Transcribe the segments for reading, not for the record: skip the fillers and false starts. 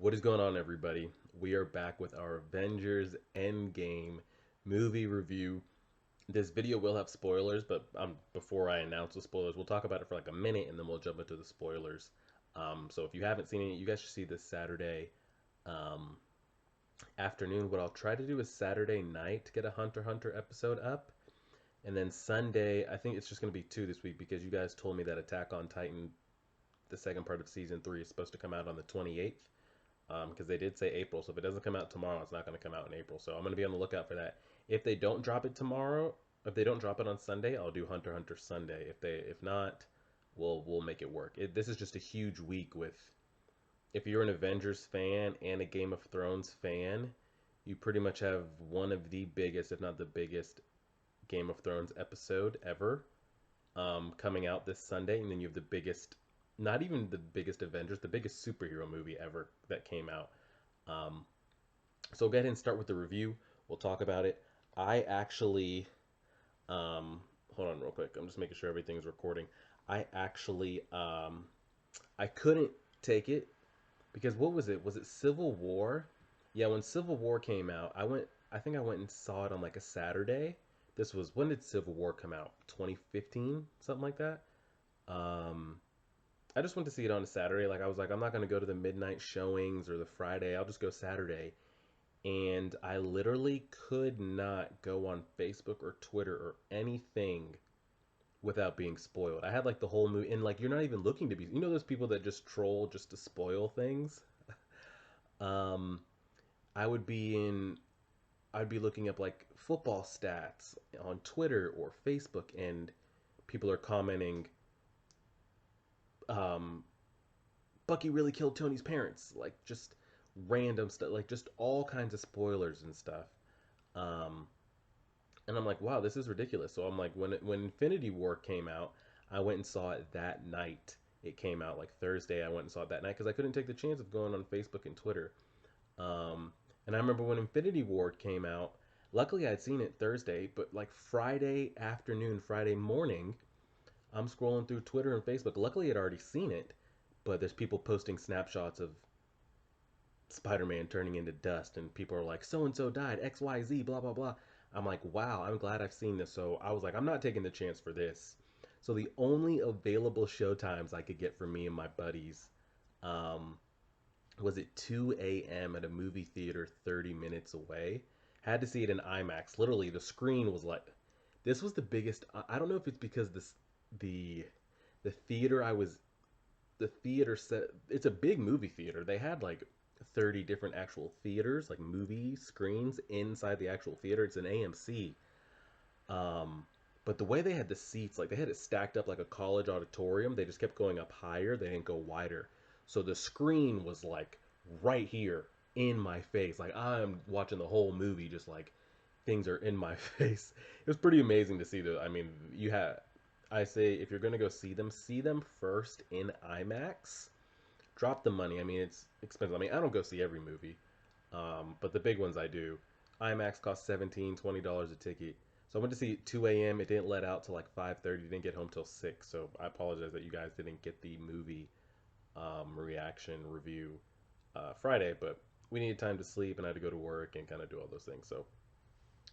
What is going on, everybody? We are back with our Avengers Endgame movie review. This video will have spoilers, but before I announce the spoilers, we'll talk about it for like a minute and then we'll jump into the spoilers. So if you haven't seen it, you guys should see this Saturday um, afternoon. What I'll try to do is Saturday night to get a Hunter x Hunter episode up. And then Sunday, I think it's just going to be two this week because you guys told me that Attack on Titan, the second part of season 3, is supposed to come out on the 28th. Because they did say April. So if it doesn't come out tomorrow, it's not going to come out in April. So I'm going to be on the lookout for that. If they don't drop it tomorrow, if they don't drop it on Sunday, I'll do Hunter x Hunter Sunday. If not, we'll make it work. This is just a huge week with if you're an Avengers fan and a Game of Thrones fan, you pretty much have one of the biggest, if not the biggest, Game of Thrones episode ever coming out this Sunday, and then you have the biggest, not even the biggest Avengers, the biggest superhero movie ever that came out. Um, so go ahead and start with the review. We'll talk about it. I actually, hold on real quick. I'm just making sure everything's recording. I actually, I couldn't take it because what was it? Was it Civil War? Yeah, when Civil War came out, I think I went and saw it on like a Saturday. This was, when did Civil War come out? 2015, something like that. Um, I just went to see it on a Saturday. Like I was like, I'm not gonna go to the midnight showings or the Friday. I'll just go Saturday. And I literally could not go on Facebook or Twitter or anything without being spoiled. I had like the whole movie, and like you're not even looking to be. You know those people that just troll just to spoil things. Um, I would be in. I'd be looking up like football stats on Twitter or Facebook, and people are commenting, um, Bucky really killed Tony's parents. Like just random stuff, like just all kinds of spoilers and stuff. Um, and I'm like, wow, this is ridiculous. So I'm like, when Infinity War came out, I went and saw it that night. It came out like Thursday. I went and saw it that night because I couldn't take the chance of going on Facebook and Twitter. And I remember when Infinity War came out. Luckily, I'd seen it Thursday, but like Friday afternoon, Friday morning, I'm scrolling through Twitter and Facebook. Luckily, I'd already seen it, but there's people posting snapshots of Spider-Man turning into dust, and people are like, so and so died, XYZ, blah blah blah. I'm like, wow, I'm glad I've seen this. So I was like, I'm not taking the chance for this. So the only available show times I could get for me and my buddies, um, was it 2 a.m. at a movie theater 30 minutes away. Had to see it in IMAX. Literally, the screen was like, this was the biggest. I don't know if it's because the the theater I was the theater set, it's a big movie theater. They had like 30 different actual theaters, like movie screens inside the actual theater. It's an AMC. Um, but the way they had the seats, like they had it stacked up like a college auditorium, they just kept going up higher. They didn't go wider. So the screen was like right here in my face. Like I'm watching the whole movie, just like things are in my face. It was pretty amazing to see the. I mean, you had. I say if you're gonna go see them first in IMAX. Drop the money. I mean, it's expensive. I mean, I don't go see every movie, but the big ones I do. IMAX costs $17, $20 a ticket. So I went to see it 2 a.m. It didn't let out till like 5:30. Didn't get home till 6. So I apologize that you guys didn't get the movie reaction review Friday, but we needed time to sleep and I had to go to work and kind of do all those things. So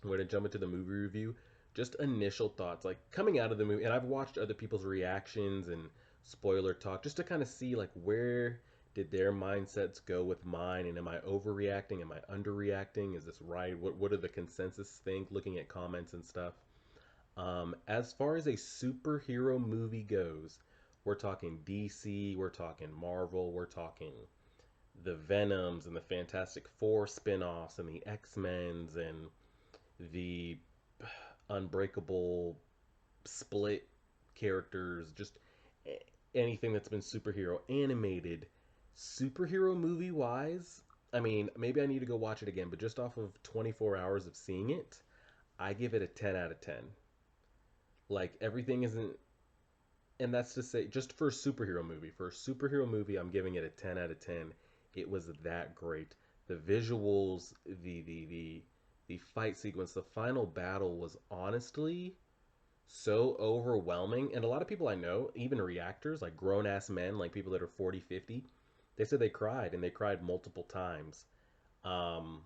we're gonna jump into the movie review. Just initial thoughts, like coming out of the movie, and I've watched other people's reactions and spoiler talk just to kind of see like where did their mindsets go with mine, and am I overreacting? Am I underreacting? Is this right? What do the consensus think? Looking at comments and stuff. As far as a superhero movie goes, we're talking DC, we're talking Marvel, we're talking the Venoms and the Fantastic Four spin-offs and the X-Men's and the Unbreakable split characters, just anything that's been superhero animated, superhero movie wise. I mean, maybe I need to go watch it again, but just off of 24 hours of seeing it, I give it a 10 out of 10. Like everything isn't, and that's to say, just for a superhero movie, I'm giving it a 10 out of 10. It was that great. The visuals, the fight sequence, the final battle was honestly so overwhelming. And a lot of people I know, even reactors, like grown ass men, like people that are 40, 50, They said they cried, and they cried multiple times. Um,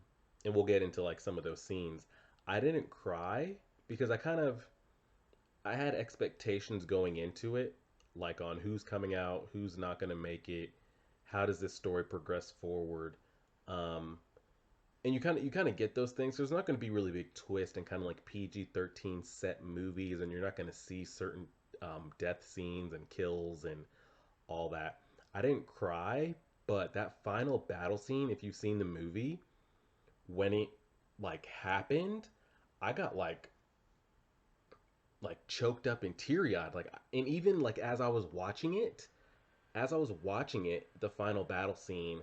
and we'll get into like some of those scenes. I didn't cry because I had expectations going into it, like on who's coming out, who's not going to make it, how does this story progress forward. Um, and you kind of get those things. There's not going to be really big twist and kind of like PG-13 set movies, and you're not going to see certain death scenes and kills and all that. I didn't cry, but that final battle scene, if you've seen the movie, when it like happened, I got like choked up and teary eyed. Like, and even like as I was watching it, the final battle scene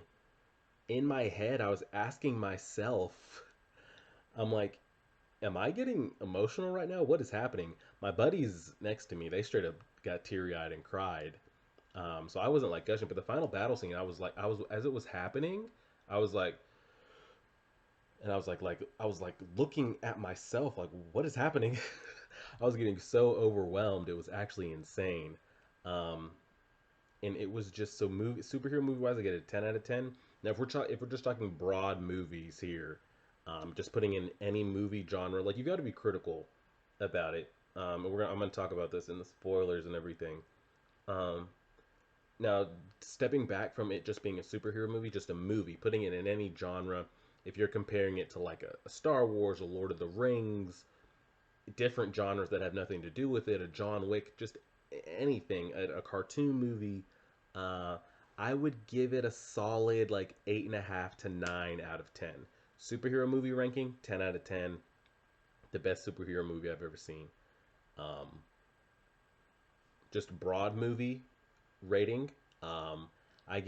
in my head, I was asking myself, I'm like, am I getting emotional right now? What is happening? My buddies next to me, they straight up got teary eyed and cried. So I wasn't like gushing, but the final battle scene, I was as it was happening, I was like, and I was like looking at myself, like, what is happening? I was getting so overwhelmed. It was actually insane. Um, and it was just so superhero movie wise, I get a 10 out of 10. Now, if we're just talking broad movies here, just putting in any movie genre, like you got to be critical about it. And I'm gonna talk about this in the spoilers and everything. Um, Now, stepping back from it just being a superhero movie, just a movie, putting it in any genre, if you're comparing it to like a Star Wars, a Lord of the Rings, different genres that have nothing to do with it, a John Wick, just anything, a cartoon movie, uh, I would give it a solid like 8.5 to 9 out of 10. Superhero movie ranking, 10 out of 10. The best superhero movie I've ever seen. Um, just broad movie rating. Um, I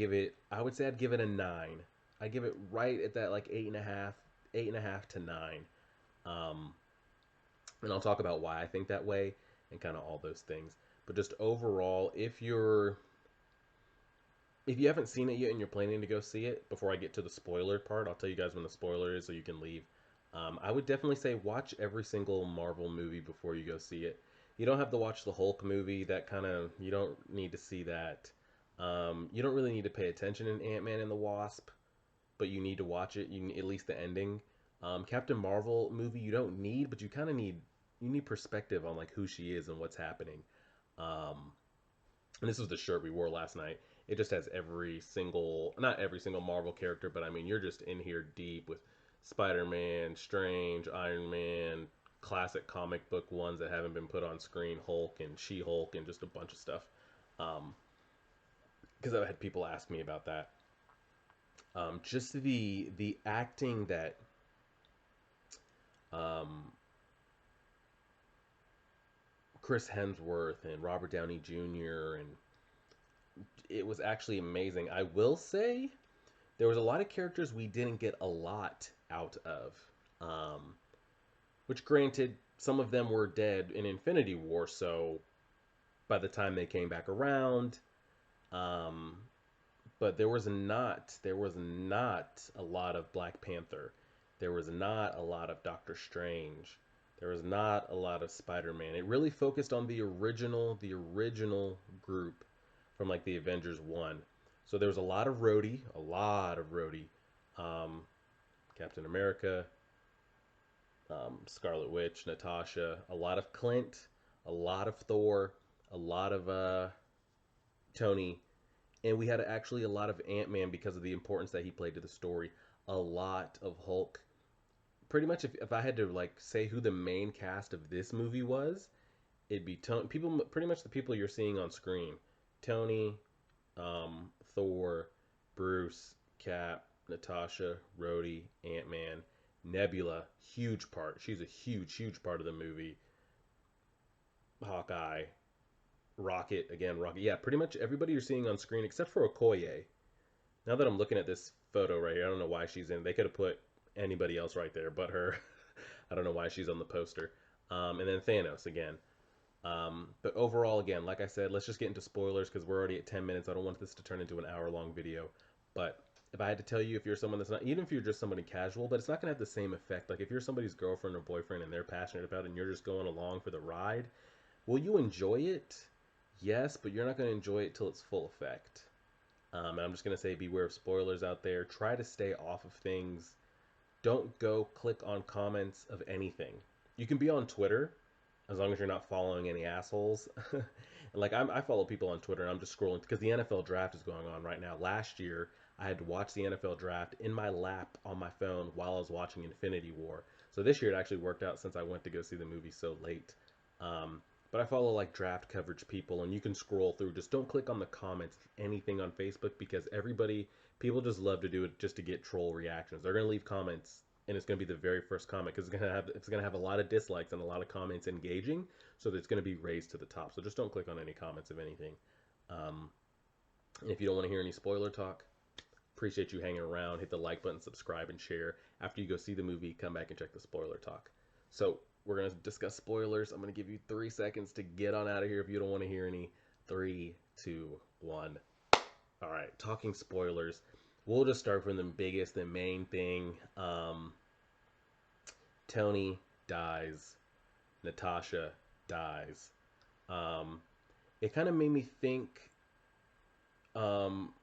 would say I'd give it a 9. I give it right at that like 8.5, 8.5 to 9. Um, and I'll talk about why I think that way and kind of all those things. But just overall, if you haven't seen it yet and you're planning to go see it, before I get to the spoiler part, I'll tell you guys when the spoiler is so you can leave. I would definitely say watch every single Marvel movie before you go see it. You don't have to watch the Hulk movie. That kind of you don't need to see that. You don't really need to pay attention in Ant-Man and the Wasp, but you need to watch it. At least the ending. Captain Marvel movie you don't need, but you kind of need you need perspective on like who she is and what's happening. Um, and this was the shirt we wore last night. It just has every single, not every single Marvel character, but I mean, you're just in here deep with Spider-Man, Strange, Iron Man, classic comic book ones that haven't been put on screen, Hulk and She-Hulk, and just a bunch of stuff. Um, because I've had people ask me about that. Just the acting that um, Chris Hemsworth and Robert Downey Jr. and it was actually amazing. I will say there was a lot of characters we didn't get a lot out of. Um, which, granted, some of them were dead in Infinity War, so by the time they came back around, um, but there was not a lot of Black Panther. There was not a lot of Doctor Strange. There was not a lot of Spider-Man. It really focused on the original group from like the Avengers 1. So there was a lot of Rhodey. Um, Captain America, Scarlet Witch, Natasha, a lot of Clint, a lot of Thor, a lot of Tony, and we had actually a lot of Ant-Man because of the importance that he played to the story. A lot of Hulk. Pretty much, if I had to like say who the main cast of this movie was, it'd be Tony. People, pretty much the people you're seeing on screen: Tony, Thor, Bruce, Cap, Natasha, Rhodey, Ant-Man, Nebula. Huge part. She's a huge, huge part of the movie. Hawkeye, Rocket again. Rocket. Yeah, pretty much everybody you're seeing on screen except for Okoye. Now that I'm looking at this photo right here, I don't know why she's in. They could have put anybody else right there but her. I don't know why she's on the poster. And then Thanos again. But overall, again, like I said, let's just get into spoilers because we're already at 10 minutes. I don't want this to turn into an hour-long video. But if I had to tell you, if you're someone that's not, even if you're just somebody casual, but it's not going to have the same effect. Like if you're somebody's girlfriend or boyfriend and they're passionate about it and you're just going along for the ride, will you enjoy it? Yes, but you're not going to enjoy it till its full effect. And I'm just gonna say beware of spoilers out there. Try to stay off of things. Don't go click on comments of anything. You can be on Twitter as long as you're not following any assholes. And like I follow people on Twitter and I'm just scrolling because the NFL draft is going on right now. Last year, I had to watch the NFL draft in my lap on my phone while I was watching Infinity War. So this year it actually worked out since I went to go see the movie so late. Um, but I follow like draft coverage people, and you can scroll through. Just don't click on the comments, anything on Facebook, because people just love to do it just to get troll reactions. They're gonna leave comments, and it's gonna be the very first comment because it's gonna have a lot of dislikes and a lot of comments engaging, so that it's gonna be raised to the top. So just don't click on any comments of anything. Um, and if you don't want to hear any spoiler talk, appreciate you hanging around. Hit the like button, subscribe, and share. After you go see the movie, come back and check the spoiler talk. So we're gonna discuss spoilers. I'm gonna give you 3 seconds to get on out of here if you don't want to hear any. Three, two, one. All right, talking spoilers. We'll just start from the biggest, the main thing. Tony dies. Natasha dies. Um, it kind of made me think. Um,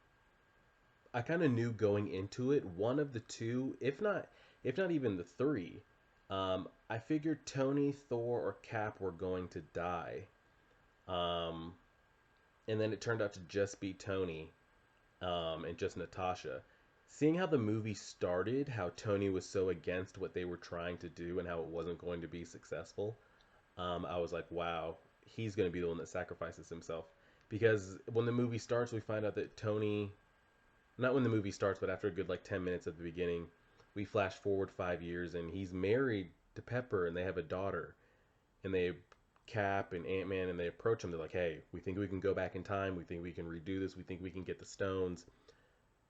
I kind of knew going into it, one of the two, if not even the three. I figured Tony, Thor, or Cap were going to die. Um, and then it turned out to just be Tony, and just Natasha. Seeing how the movie started, how Tony was so against what they were trying to do and how it wasn't going to be successful, I was like, wow, he's going to be the one that sacrifices himself. Because when the movie starts, we find out that Tony, not when the movie starts, but after a good like 10 minutes at the beginning, we flash forward 5 years and he's married to Pepper and they have a daughter. And they, Cap and Ant-Man, and they approach him. They're like, hey, we think we can go back in time. We think we can redo this. We think we can get the stones.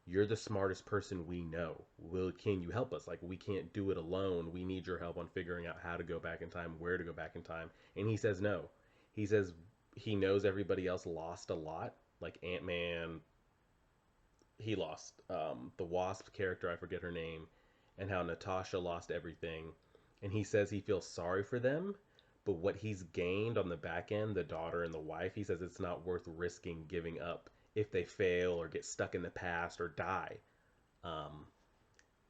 You're the smartest person we know. Can you help us? Like, we can't do it alone. We need your help on figuring out how to go back in time, where to go back in time. And he says no. He says he knows everybody else lost a lot. Like Ant-Man, he lost the Wasp character, I forget her name, and how Natasha lost everything. And he says he feels sorry for them, but what he's gained on the back end, the daughter and the wife, he says it's not worth risking giving up if they fail or get stuck in the past or die. Um,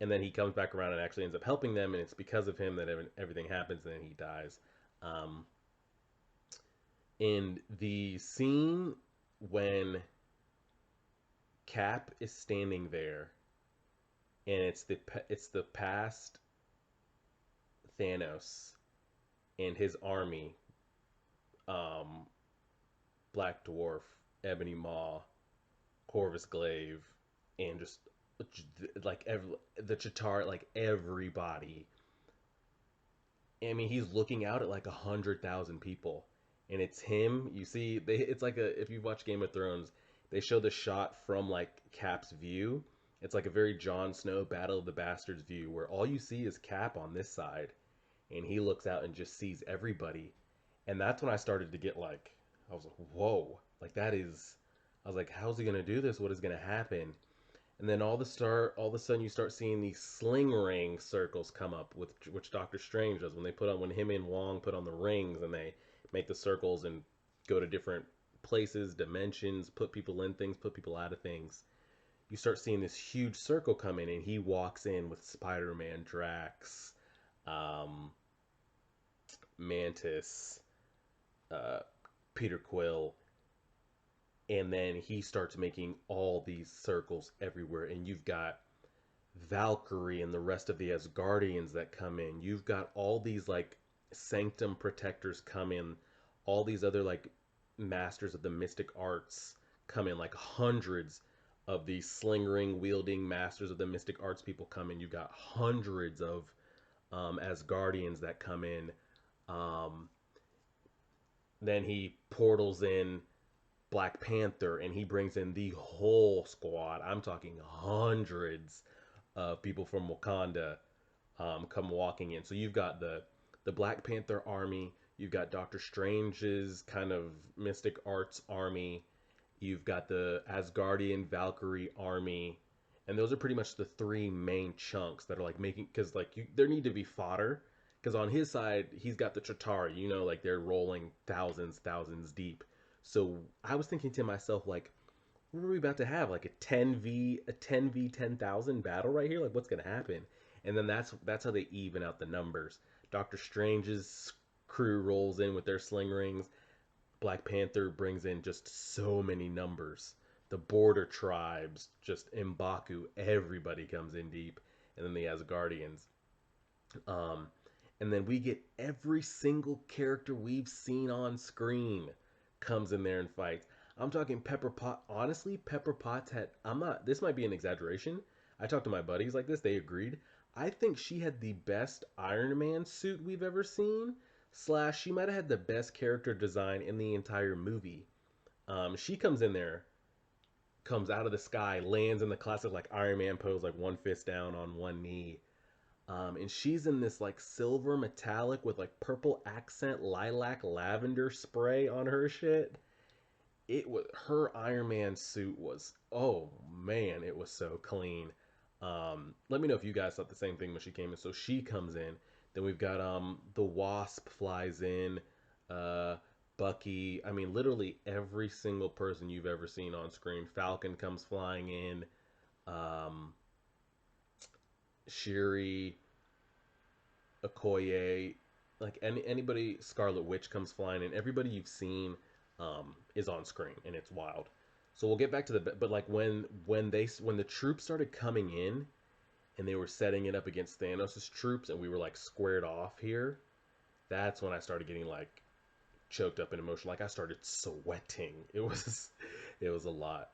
and then he comes back around and actually ends up helping them, and it's because of him that everything happens, and then he dies. Um, in the scene when Cap is standing there, and it's the past Thanos and his army, um, Black Dwarf, Ebony Maw, Corvus Glaive, and just like the Chitauri, like everybody. I mean, he's looking out at like 100,000 people, and it's him. You see, it's like if you watch Game of Thrones, they show the shot from like Cap's view. It's like a very Jon Snow Battle of the Bastards view, where all you see is Cap on this side, and he looks out and just sees everybody. And that's when I started to get like, I was like, whoa, like that is. I was like, how's he gonna do this? What is gonna happen? And then all of a sudden, you start seeing these sling ring circles come up, with which Doctor Strange does when him and Wong put on the rings, and they make the circles and go to different places, dimensions, put people in things, put people out of things. You start seeing this huge circle come in, and he walks in with Spider-Man, Drax, um, Mantis, uh, Peter Quill, and then he starts making all these circles everywhere, and you've got Valkyrie and the rest of the Asgardians that come in. You've got all these like Sanctum protectors come in, all these other like masters of the mystic arts come in, like hundreds of these sling ring wielding masters of the mystic arts people come in. You've got hundreds of Asgardians that come in. Um, then he portals in Black Panther, and he brings in the whole squad. I'm talking hundreds of people from Wakanda come walking in. So you've got the Black Panther army, you've got Doctor Strange's kind of mystic arts army, you've got the Asgardian Valkyrie army, and those are pretty much the three main chunks that are like making, because like there need to be fodder. Because on his side, he's got the Chitauri, like they're rolling thousands deep. So I was thinking to myself, like, what are we about to have? Like a 10v 10,000 battle right here? Like what's gonna happen? And then that's how they even out the numbers. Doctor Strange's crew rolls in with their sling rings. Black Panther brings in just so many numbers. The border tribes, just M'Baku, everybody comes in deep, and then the Asgardians. Um, and then we get every single character we've seen on screen comes in there and fights. I'm talking Pepper Pot. Honestly, Pepper Potts had. I'm not. This might be an exaggeration. I talked to my buddies like this. They agreed. I think she had the best Iron Man suit we've ever seen. Slash, she might have had the best character design in the entire movie. She comes in there, comes out of the sky, lands in the classic like Iron Man pose, like one fist down on one knee, and she's in this like silver metallic with like purple accent lilac lavender spray on her shit. It was her Iron Man suit was, oh man, it was so clean. Let me know if you guys thought the same thing when she came in. So she comes in. Then we've got the Wasp flies in, uh Bucky. I mean, literally every single person you've ever seen on screen. Falcon comes flying in. Um, Shiri, Okoye, like anybody, Scarlet Witch comes flying in. Everybody you've seen is on screen, and it's wild. So we'll get back to the but like when the troops started coming in and they were setting it up against Thanos' troops, and we were like squared off here. That's when I started getting like choked up and emotional. Like I started sweating. It was a lot.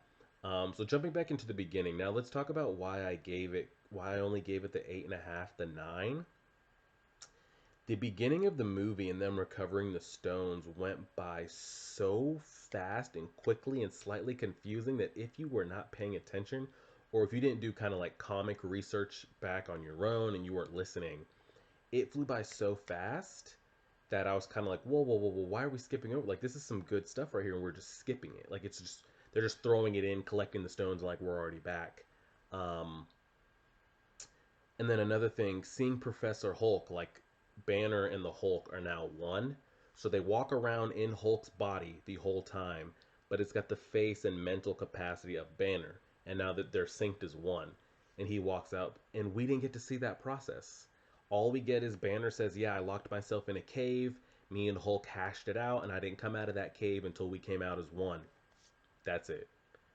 So jumping back into the beginning now, let's talk about why I only gave it the 8.5, the 9. The beginning of the movie and them recovering the stones went by so fast and quickly and slightly confusing that if you were not paying attention, or if you didn't do kind of like comic research back on your own and you weren't listening, it flew by so fast that I was kind of like, whoa, whoa, whoa, whoa, why are we skipping over? Like, this is some good stuff right here, and we're just skipping it. Like, it's just, they're just throwing it in, collecting the stones, and like, we're already back. Um, and then another thing, seeing Professor Hulk, like Banner and the Hulk are now one. So they walk around in Hulk's body the whole time, but it's got the face and mental capacity of Banner. And now that they're synced as one, and he walks out, and we didn't get to see that process. All we get is Banner says, "Yeah, I locked myself in a cave. Me and Hulk hashed it out, and I didn't come out of that cave until we came out as one." That's it.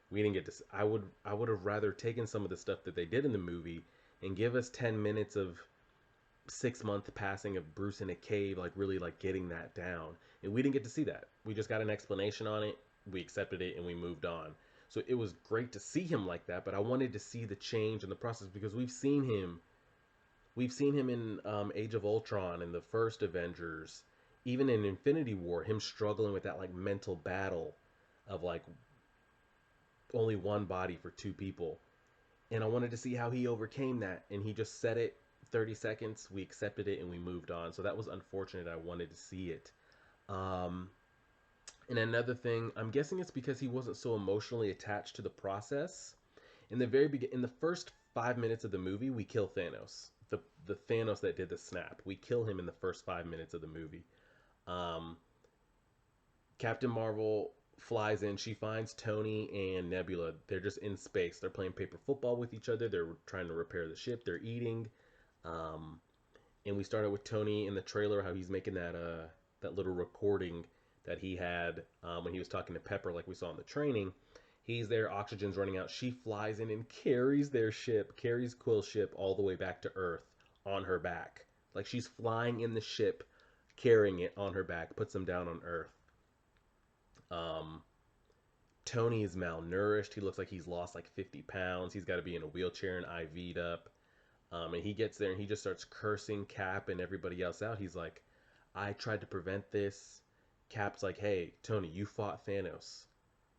We didn't get to. I would have rather taken some of the stuff that they did in the movie and give us 10 minutes of 6 month passing of Bruce in a cave, like really like getting that down. And we didn't get to see that. We just got an explanation on it. We accepted it and we moved on. So it was great to see him like that, but I wanted to see the change in the process because we've seen him. We've seen him in Age of Ultron and the first Avengers, even in Infinity War, him struggling with that like mental battle of like only one body for two people. And I wanted to see how he overcame that. And he just said it 30 seconds. We accepted it and we moved on. So that was unfortunate. I wanted to see it. Um, and another thing, I'm guessing it's because he wasn't so emotionally attached to the process. In the first 5 minutes of the movie, we kill Thanos. The Thanos that did the snap. We kill him in the first 5 minutes of the movie. Um, Captain Marvel flies in. She finds Tony and Nebula. They're just in space. They're playing paper football with each other. They're trying to repair the ship. They're eating. Um, and we started with Tony in the trailer, how he's making that little recording that he had when he was talking to Pepper, like we saw in the training. He's there. Oxygen's running out. She flies in and carries their ship, carries Quill's ship all the way back to Earth on her back. Like she's flying in the ship, carrying it on her back, puts them down on Earth. Um, Tony is malnourished. He looks like he's lost like 50 pounds. He's got to be in a wheelchair and IV'd up. And he gets there and he just starts cursing Cap and everybody else out. He's like, I tried to prevent this. Cap's like, hey, Tony, you fought Thanos.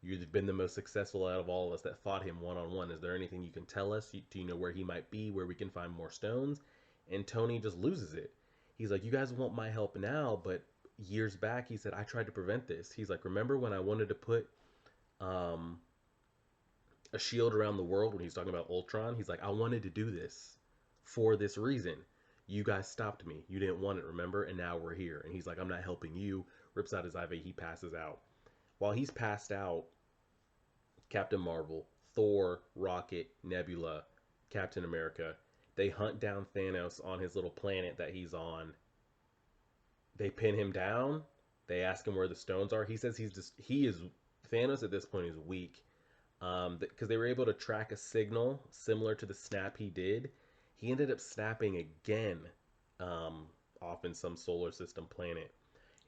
You've been the most successful out of all of us that fought him one on one. Is there anything you can tell us? Do you know where he might be, where we can find more stones? And Tony just loses it. He's like, you guys want my help now, but years back, he said, I tried to prevent this. He's like, remember when I wanted to put um, a shield around the world when he's talking about Ultron? He's like, I wanted to do this for this reason. You guys stopped me. You didn't want it, remember? And now we're here. And he's like, I'm not helping you. Rips out his IV. He passes out. While he's passed out, Captain Marvel, Thor, Rocket, Nebula, Captain America. They hunt down Thanos on his little planet that he's on. They pin him down. They ask him where the stones are. He says he is Thanos at this point is weak. Because they were able to track a signal similar to the snap he did. He ended up snapping again, um, off in some solar system planet.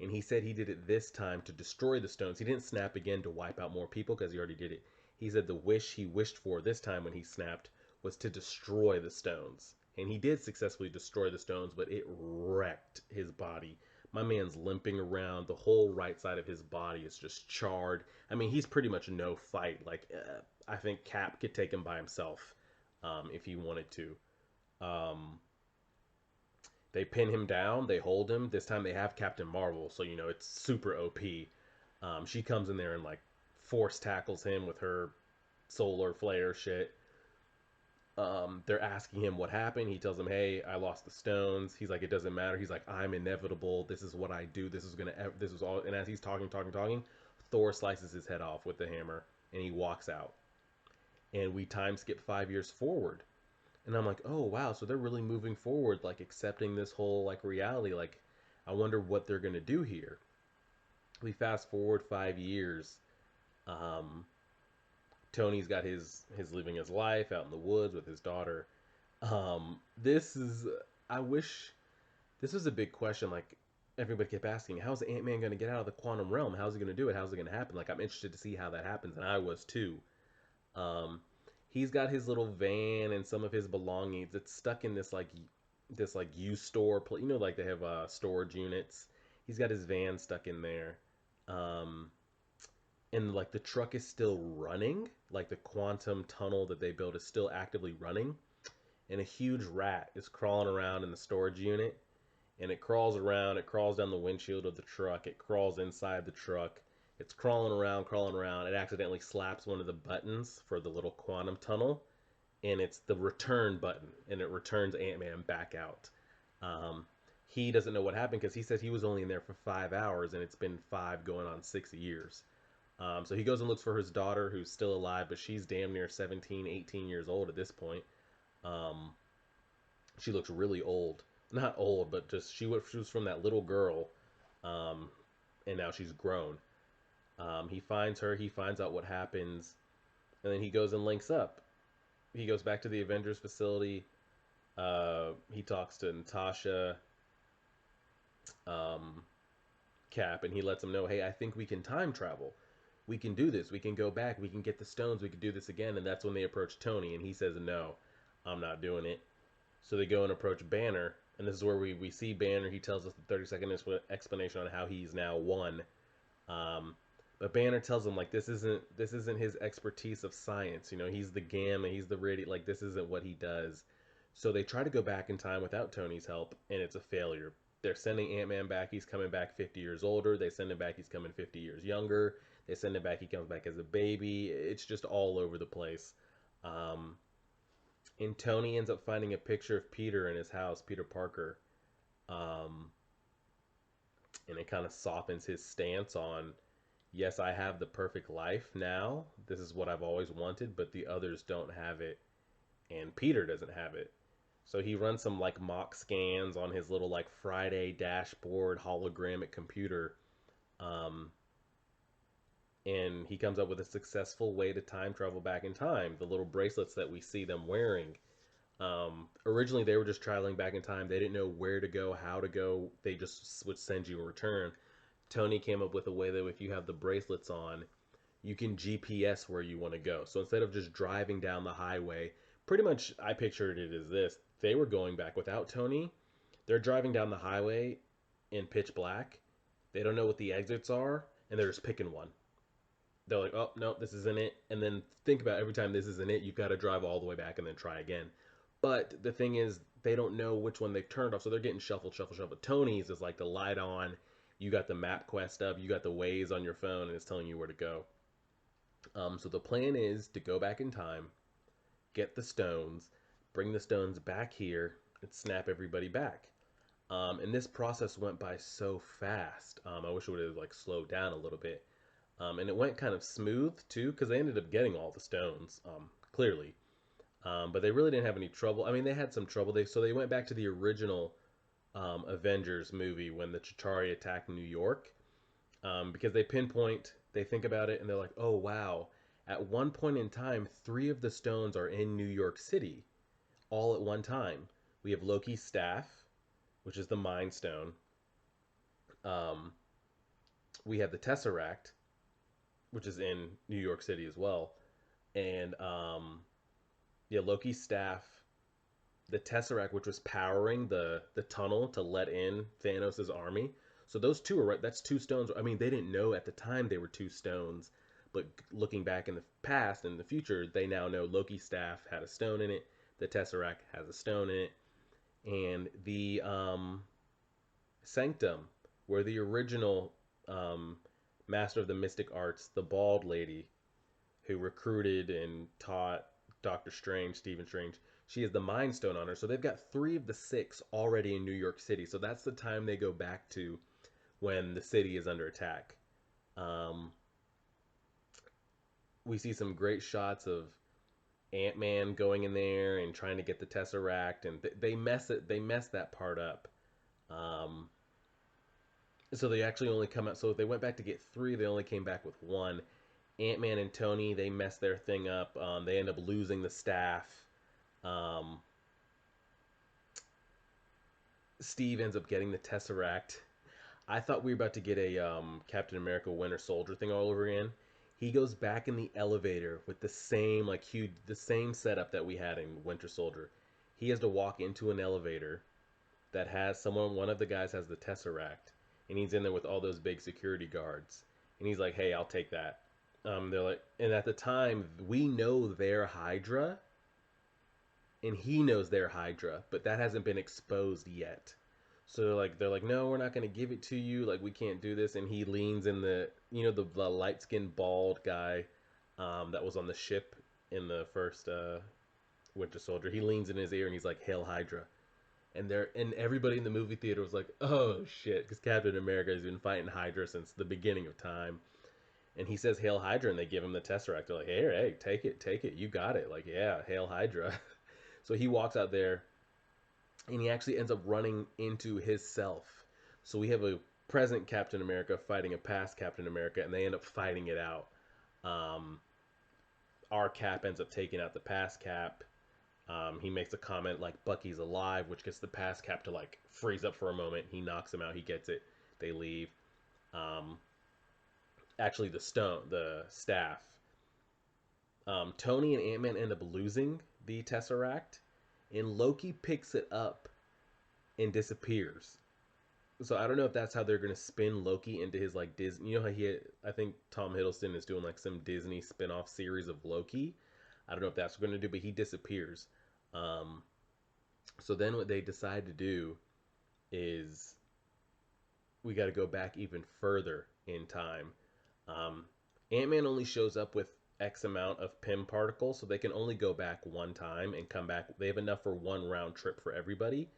And he said he did it this time to destroy the stones. He didn't snap again to wipe out more people because he already did it. He said the wish he wished for this time when he snapped was to destroy the stones. And he did successfully destroy the stones, but it wrecked his body. My man's limping around. The whole right side of his body is just charred. I mean, he's pretty much no fight. Like, I think Cap could take him by himself, if he wanted to. Um, they pin him down. They hold him. This time they have Captain Marvel, so you know it's super OP. She comes in there and like force tackles him with her solar flare shit. They're asking him what happened. He tells them, "Hey, I lost the stones." He's like, "It doesn't matter." He's like, "I'm inevitable. This is what I do. This is all." And as he's talking, Thor slices his head off with the hammer, and he walks out. And we time skip 5 years forward, and I'm like, "Oh wow!" So they're really moving forward, like accepting this whole like reality. Like, I wonder what they're gonna do here. We fast forward 5 years. Um, Tony's got his living his life out in the woods with his daughter. This is I wish this was a big question. Like everybody kept asking, how's Ant Man going to get out of the quantum realm? How's he going to do it? How's it going to happen? Like I'm interested to see how that happens, and I was too. Um, he's got his little van and some of his belongings. It's stuck in this like U store. You know, like they have storage units. He's got his van stuck in there. Um, and like the truck is still running, like the quantum tunnel that they built is still actively running, and a huge rat is crawling around in the storage unit, and it crawls around, it crawls down the windshield of the truck, it crawls inside the truck, it's crawling around, it accidentally slaps one of the buttons for the little quantum tunnel, and it's the return button, and it returns Ant-Man back out. um, he doesn't know what happened because he says he was only in there for 5 hours and it's been 5 going on 6 years. So he goes and looks for his daughter, who's still alive, but she's damn near 17, 18 years old at this point. Um, she looks really old. Not old, but just she was from that little girl, um, and now she's grown. He finds her, he finds out what happens, and then he goes and links up. He goes back to the Avengers facility. He talks to Natasha, um, Cap, and he lets him know, hey, I think we can time travel. We can do this. We can go back. We can get the stones. We can do this again. And that's when they approach Tony, and he says, no, I'm not doing it. So they go and approach Banner, and this is where we see Banner. He tells us the 30-second explanation on how he's now won. But Banner tells him like this isn't his expertise of science. You know, he's the gamma, he's the radiant. Like this isn't what he does. So they try to go back in time without Tony's help, and it's a failure. They're sending Ant-Man back. He's coming back 50 years older. They send him back. He's coming 50 years younger. They send him back. He comes back as a baby. It's just all over the place. Um, and Tony ends up finding a picture of Peter in his house, Peter Parker. Um, and it kind of softens his stance on, yes, I have the perfect life now. This is what I've always wanted, but the others don't have it, and Peter doesn't have it. So he runs some like mock scans on his little like Friday dashboard hologramic computer, um, and he comes up with a successful way to time travel back in time. The little bracelets that we see them wearing. Originally, they were just traveling back in time. They didn't know where to go, how to go. They just would send you a return. Tony came up with a way that if you have the bracelets on, you can GPS where you want to go. So instead of just driving down the highway, pretty much I pictured it as this. They were going back without Tony. They're driving down the highway in pitch black. They don't know what the exits are, and they're just picking one. They're like, oh, no, this isn't it. And then think about every time this isn't it, you've got to drive all the way back and then try again. But the thing is, they don't know which one they've turned off, so they're getting shuffled, shuffled, shuffled. Tony's is like the light on. You got the map quest up, you got the Waze on your phone, and it's telling you where to go. So the plan is to go back in time, get the stones, bring the stones back here, and snap everybody back. And this process went by so fast. I wish it would have like slowed down a little bit. And it went kind of smooth too because they ended up getting all the stones, clearly. But they really didn't have any trouble. I mean, they had some trouble. They went back to the original Avengers movie when the Chitauri attacked New York, because they think about it, and they're like, oh wow, at one point in time, three of the stones are in New York City all at one time. We have Loki's staff, which is the Mind Stone. Um, we have the Tesseract, which is in New York City as well, and yeah, Loki's staff, the Tesseract, which was powering the tunnel to let in Thanos' army. So those two are right. That's two stones. I mean, they didn't know at the time they were two stones, but looking back in the past and the future, they now know Loki's staff had a stone in it. The Tesseract has a stone in it, and the Sanctum, where the original Master of the Mystic Arts, the bald lady who recruited and taught Doctor Strange, Stephen Strange, she has the Mind Stone on her. So they've got three of the six already in New York City. So that's the time they go back to when the city is under attack. Um, we see some great shots of Ant-Man going in there and trying to get the Tesseract, and they mess that part up. Um, so they actually only come out. So if they went back to get three, they only came back with one. Ant-Man and Tony, they mess their thing up. They end up losing the staff. Um, Steve ends up getting the Tesseract. I thought we were about to get a Captain America Winter Soldier thing all over again. He goes back in the elevator with the same like huge, the same setup that we had in Winter Soldier. He has to walk into an elevator that has someone. One of the guys has the Tesseract, and he's in there with all those big security guards. And he's like, "Hey, I'll take that." They're like, and at the time we know they're Hydra, and he knows they're Hydra, but that hasn't been exposed yet. So they're like, no, we're not gonna give it to you. Like we can't do this. And he leans in the light skinned bald guy, that was on the ship in the first Winter Soldier. He leans in his ear and he's like, "Hail Hydra!" And everybody in the movie theater was like, "Oh shit!" Because Captain America has been fighting Hydra since the beginning of time. And he says, "Hail Hydra!" And they give him the Tesseract. They're like, "Hey, hey, take it, you got it." Like, yeah, Hail Hydra. So he walks out there and he actually ends up running into his self. So we have a present Captain America fighting a past Captain America, and they end up fighting it out. Um, our Cap ends up taking out the past Cap. He makes a comment like Bucky's alive, which gets the past Cap to like freeze up for a moment. He knocks him out. He gets it. They leave. Um, actually, the staff. Tony and Ant-Man end up losing the Tesseract, and Loki picks it up and disappears. So I don't know if that's how they're gonna spin Loki into his like Disney. You know how I think Tom Hiddleston is doing like some Disney spin-off series of Loki. I don't know if that's what they're gonna do, but he disappears. Um, so then what they decide to do is we got to go back even further in time. Um, Ant-Man only shows up with X amount of Pym particles, so they can only go back one time and come back. They have enough for one round trip for everybody,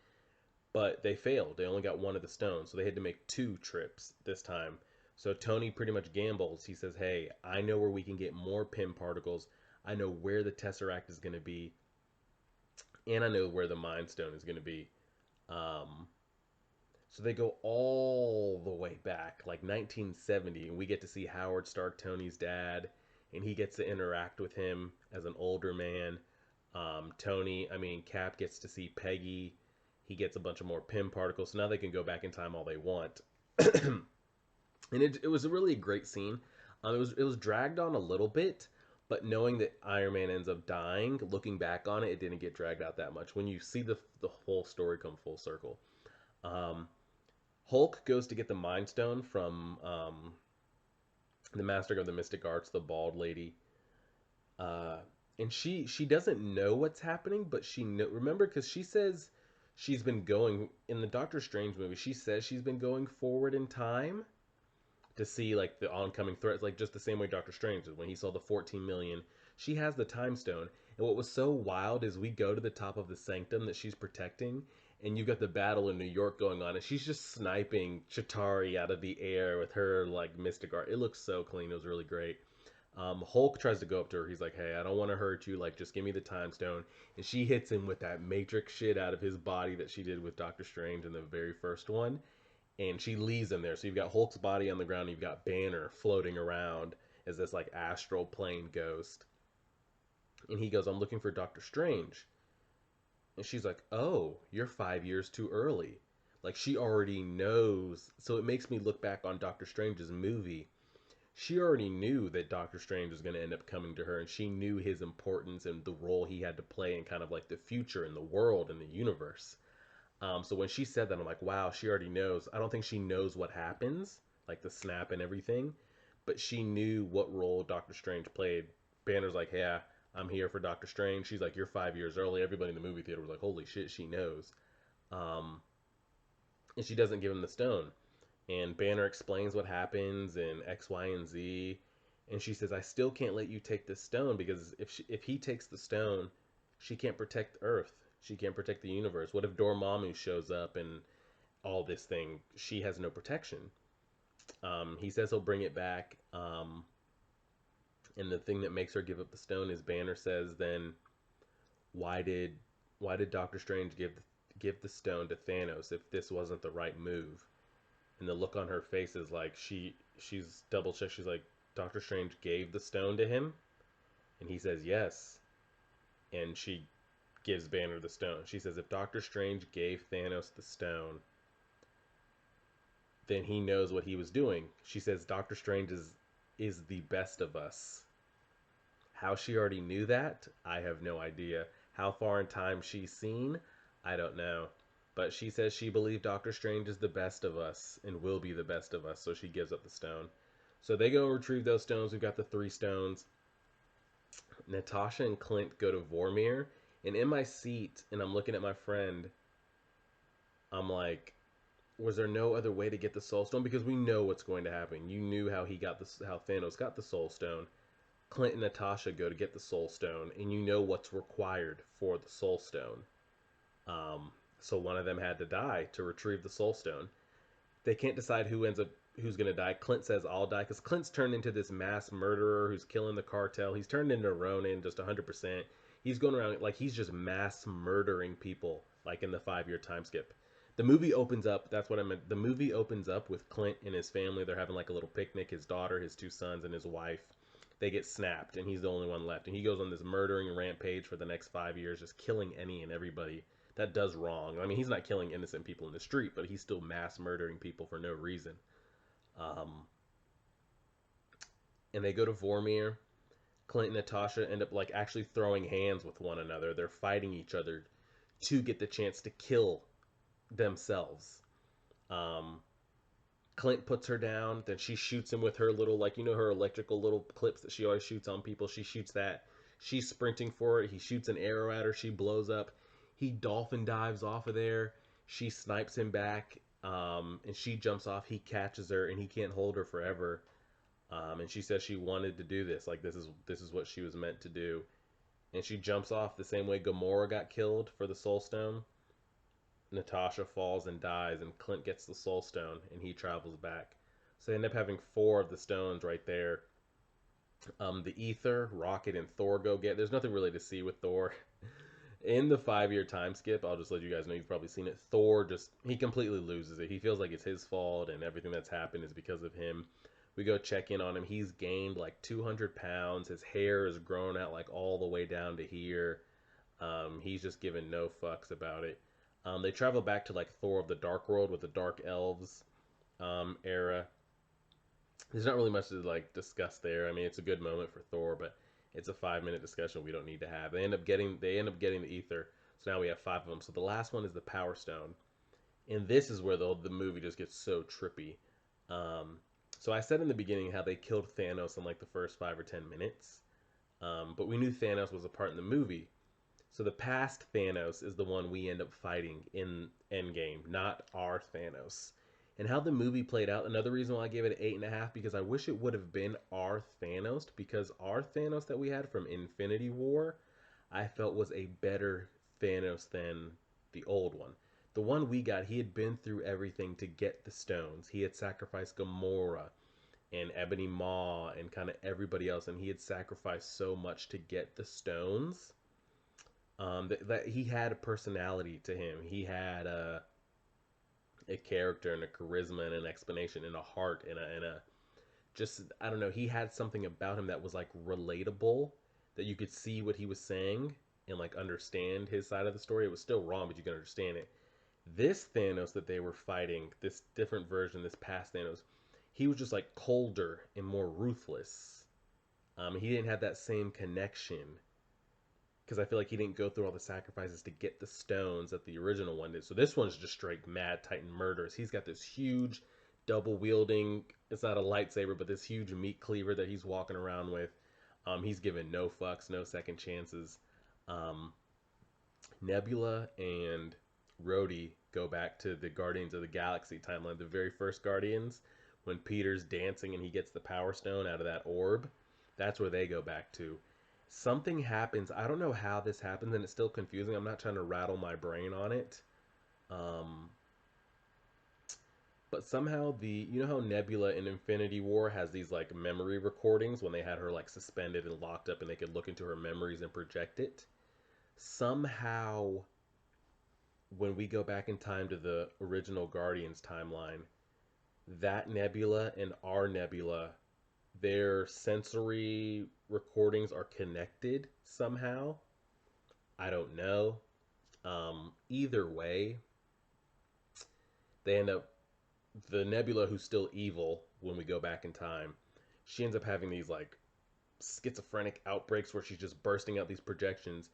but they failed. They only got one of the stones, so they had to make two trips this time. So Tony pretty much gambles. He says, "Hey, I know where we can get more Pym particles. I know where the Tesseract is going to be, and I know where the Mind Stone is going to be." Um, so they go all the way back, like 1970, and we get to see Howard Stark, Tony's dad, and he gets to interact with him as an older man. Cap gets to see Peggy. He gets a bunch of more Pym particles, so now they can go back in time all they want. And it was a really great scene. It was dragged on a little bit, but knowing that Iron Man ends up dying, looking back on it, it didn't get dragged out that much. When you see the whole story come full circle. Um, Hulk goes to get the Mind Stone from the Master of the Mystic Arts, the bald lady, uh, and she doesn't know what's happening, but remember because she says she's been going in the Doctor Strange movie. She says she's been going forward in time to see like the oncoming threats, like just the same way Doctor Strange did when he saw the 14 million. She has the Time Stone, and what was so wild is we go to the top of the sanctum that she's protecting, and you've got the battle in New York going on, and she's just sniping Chitari out of the air with her like mystic art. It looks so clean. It was really great. Hulk tries to go up to her. He's like, "Hey, I don't want to hurt you. Like, just give me the time stone." And she hits him with that Matrix shit out of his body that she did with Doctor Strange in the very first one, and she leaves him there. So you've got Hulk's body on the ground. And you've got Banner floating around as this like astral plane ghost. And he goes, "I'm looking for Doctor Strange." And she's like, "Oh, you're 5 years too early." Like she already knows. So it makes me look back on Doctor Strange's movie. She already knew that Doctor Strange was going to end up coming to her, and she knew his importance and the role he had to play in kind of like the future in the world and the universe. So when she said that, I'm like, wow, she already knows. I don't think she knows what happens, like the snap and everything, but she knew what role Doctor Strange played. Banner's like, yeah, I'm here for Doctor Strange. She's like, you're 5 years early. Everybody in the movie theater was like, holy shit, she knows. Um, and she doesn't give him the stone. And Banner explains what happens in X, Y, and Z. And she says, I still can't let you take this stone because if he takes the stone, she can't protect Earth. She can't protect the universe. What if Dormammu shows up and all this thing? She has no protection. He says he'll bring it back. And the thing that makes her give up the stone is Banner says, then why did Doctor Strange give the stone to Thanos if this wasn't the right move? And the look on her face is like she's double checked. She's like, Doctor Strange gave the stone to him, and he says yes. And she gives Banner the stone. She says if Doctor Strange gave Thanos the stone, then he knows what he was doing. She says Doctor Strange is the best of us. How she already knew that, I have no idea. How far in time she's seen, I don't know. But she says she believed Doctor Strange is the best of us and will be the best of us, so she gives up the stone. So they go and retrieve those stones. We've got the three stones. Natasha and Clint go to Vormir, and in my seat, and I'm looking at my friend, I'm like, was there no other way to get the Soul Stone? Because we know what's going to happen. You knew how how Thanos got the Soul Stone. Clint and Natasha go to get the Soul Stone, and you know what's required for the Soul Stone. So one of them had to die to retrieve the Soul Stone. They can't decide who's gonna die. Clint says I'll die because Clint's turned into this mass murderer who's killing the cartel. He's turned into Ronin just 100%. He's going around like he's just mass murdering people like in the 5 year time skip. The movie opens up. That's what I meant. The movie opens up with Clint and his family. They're having like a little picnic. His daughter, his two sons, and his wife. They get snapped, and he's the only one left. And he goes on this murdering rampage for the next 5 years, just killing any and everybody that does wrong. I mean, he's not killing innocent people in the street, but he's still mass murdering people for no reason. Um, and they go to Vormir. Clint and Natasha end up like actually throwing hands with one another. They're fighting each other to get the chance to kill themselves. Um, Clint puts her down, then she shoots him with her little, like, her electrical little clips that she always shoots on people. She shoots that. She's sprinting for it. He shoots an arrow at her. She blows up. He dolphin dives off of there. She snipes him back, and she jumps off. He catches her, and he can't hold her forever. And she says she wanted to do this. Like, this is what she was meant to do. And she jumps off the same way Gamora got killed for the Soul Stone. Natasha falls and dies, and Clint gets the Soul Stone, and he travels back. So they end up having four of the stones right there. The Ether, Rocket, and Thor go get. There's nothing really to see with Thor. In the 5 year time skip, I'll just let you guys know you've probably seen it. Thor he completely loses it. He feels like it's his fault, and everything that's happened is because of him. We go check in on him. He's gained like 200 pounds. His hair is grown out like all the way down to here. He's just giving no fucks about it. They travel back to like Thor of the Dark World with the Dark Elves era. There's not really much to like discuss there. I mean, it's a good moment for Thor, but it's a 5 minute discussion we don't need to have. They end up getting the ether. So now we have five of them. So the last one is the Power Stone, and this is where the movie just gets so trippy. Um, so I said in the beginning how they killed Thanos in like the first 5 or 10 minutes, but we knew Thanos was a part in the movie. So the past Thanos is the one we end up fighting in Endgame, not our Thanos. And how the movie played out, another reason why I gave it an 8.5, because I wish it would have been our Thanos, because our Thanos that we had from Infinity War, I felt was a better Thanos than the old one. The one we got, he had been through everything to get the stones. He had sacrificed Gamora and Ebony Maw and kind of everybody else, and he had sacrificed so much to get the stones. That he had a personality to him. He had a character and a charisma and an explanation and a heart and a just I don't know. He had something about him that was like relatable, that you could see what he was saying and like understand his side of the story. It was still wrong, but you can understand it. This Thanos that they were fighting, this different version, this past Thanos, he was just like colder and more ruthless. He didn't have that same connection because I feel like he didn't go through all the sacrifices to get the stones that the original one did. So this one's just straight mad Titan murders. He's got this huge double wielding. It's not a lightsaber, but this huge meat cleaver that he's walking around with. He's given no fucks, no second chances. Um, Nebula and Rhodey go back to the Guardians of the Galaxy timeline, the very first Guardians, when Peter's dancing and he gets the Power Stone out of that orb. That's where they go back to. Something happens. I don't know how this happens, and it's still confusing. I'm not trying to rattle my brain on it. Um, but somehow you know how Nebula in Infinity War has these like memory recordings when they had her like suspended and locked up and they could look into her memories and project it? Somehow when we go back in time to the original Guardians timeline, that Nebula and our Nebula, their sensory recordings are connected somehow. I don't know. Either way, they end up, the Nebula who's still evil when we go back in time, she ends up having these like schizophrenic outbreaks where she's just bursting out these projections,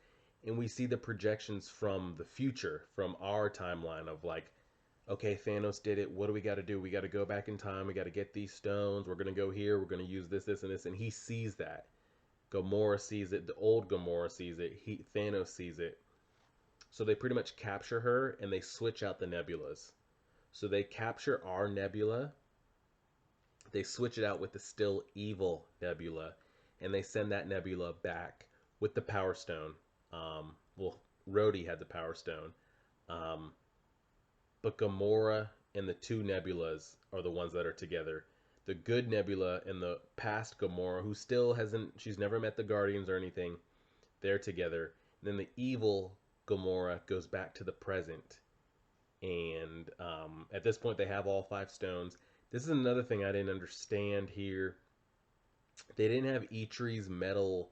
and we see the projections from the future, from our timeline of like, okay, Thanos did it. What do we got to do? We got to go back in time. We got to get these stones. We're going to go here. We're going to use this, this, and this. And he sees that. Gamora sees it. The old Gamora sees it. Thanos sees it. So they pretty much capture her and they switch out the nebulas. So they capture our nebula. They switch it out with the still evil nebula. And they send that nebula back with the Power Stone. Well, Rhodey had the Power Stone. Um, but Gamora and the two nebulas are the ones that are together. The good Nebula and the past Gamora, who still hasn't, she's never met the Guardians or anything, they're together. And then the evil Gamora goes back to the present. And at this point, they have all 5 stones. This is another thing I didn't understand here. They didn't have Eitri's metal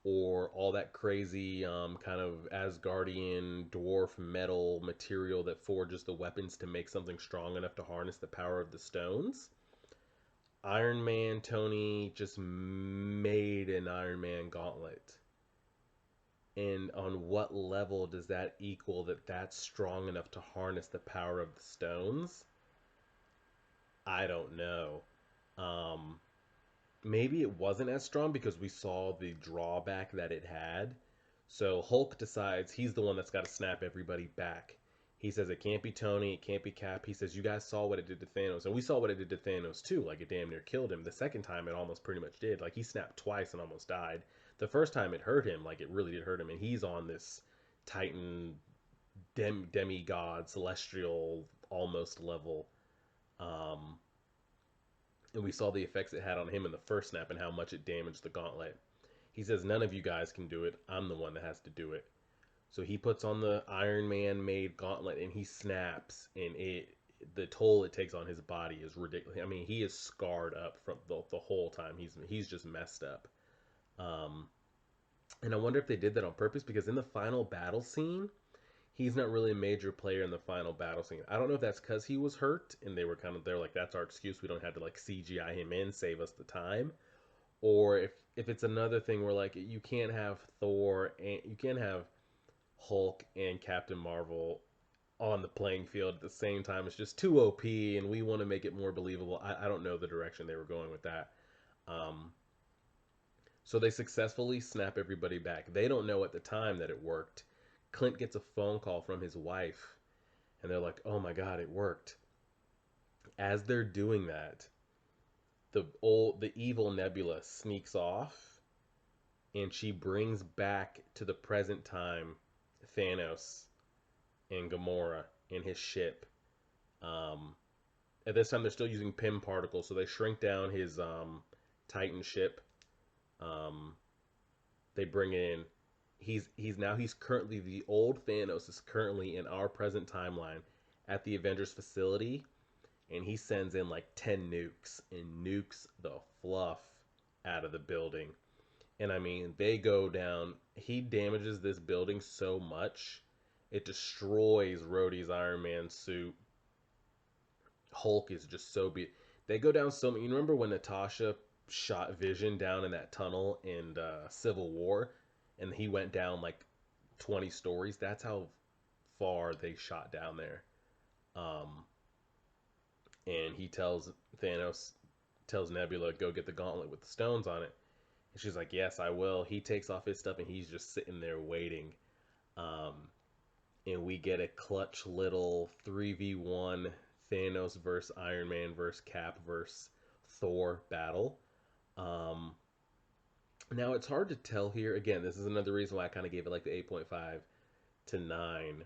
or all that crazy kind of Asgardian dwarf metal material that forges the weapons to make something strong enough to harness the power of the stones. Iron Man, Tony just made an Iron Man gauntlet. And on what level does that equal that that's strong enough to harness the power of the stones? I don't know. Um, Maybe it wasn't as strong because we saw the drawback that it had. So Hulk decides he's the one that's got to snap everybody back. He says it can't be Tony, it can't be Cap. He says you guys saw what it did to Thanos, and we saw what it did to Thanos too. Like it damn near killed him. The second time it almost pretty much did. Like he snapped twice and almost died. The first time it hurt him, like it really did hurt him, and he's on this Titan demigod celestial almost level. Um, and we saw the effects it had on him in the first snap and how much it damaged the gauntlet. He says, none of you guys can do it. I'm the one that has to do it. So he puts on the Iron Man made gauntlet and he snaps, and the toll it takes on his body is ridiculous. I mean, he is scarred up from the whole time. He's just messed up. Um, and I wonder if they did that on purpose because in the final battle scene, he's not really a major player in the final battle scene. I don't know if that's because he was hurt and they're like, that's our excuse. We don't have to like CGI him in, save us the time. Or if it's another thing where like you can't have Thor and you can't have Hulk and Captain Marvel on the playing field at the same time. It's just too OP and we want to make it more believable. I don't know the direction they were going with that. Um, so they successfully snap everybody back. They don't know at the time that it worked. Clint gets a phone call from his wife and they're like, "Oh my god, it worked." As they're doing that, the evil Nebula sneaks off and she brings back to the present time Thanos and Gamora. in his ship. Um, at this time, they're still using Pym particles, so they shrink down his Titan ship. Um, they bring in. He's currently the old Thanos is currently in our present timeline at the Avengers facility, and he sends in like 10 nukes and nukes the fluff out of the building. And I mean, they go down. He damages this building so much, it destroys Rhodey's Iron Man suit. Hulk is just so be. They go down so many. You remember when Natasha shot Vision down in that tunnel in Civil War, and he went down like 20 stories? That's how far they shot down there. Um, and he tells Thanos, tells Nebula, go get the gauntlet with the stones on it. And she's like, yes, I will. He takes off his stuff and he's just sitting there waiting. Um, and we get a clutch little 3v1 Thanos versus Iron Man versus Cap versus Thor battle. Um, Now it's hard to tell here. Again, this is another reason why I kind of gave it like the 8.5 to 9.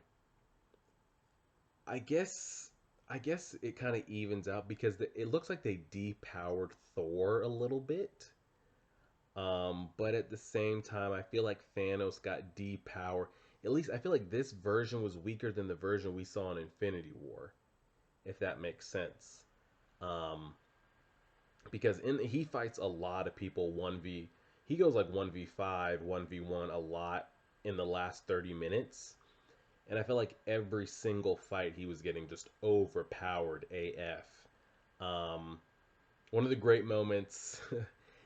I guess I guess it kind of evens out because it looks like they depowered Thor a little bit. But at the same time, I feel like Thanos got depowered. At least I feel like this version was weaker than the version we saw in Infinity War, if that makes sense. Um, because he fights a lot of people 1v. He goes like 1v5, 1v1 a lot in the last 30 minutes. And I feel like every single fight he was getting just overpowered AF. Um, One of the great moments,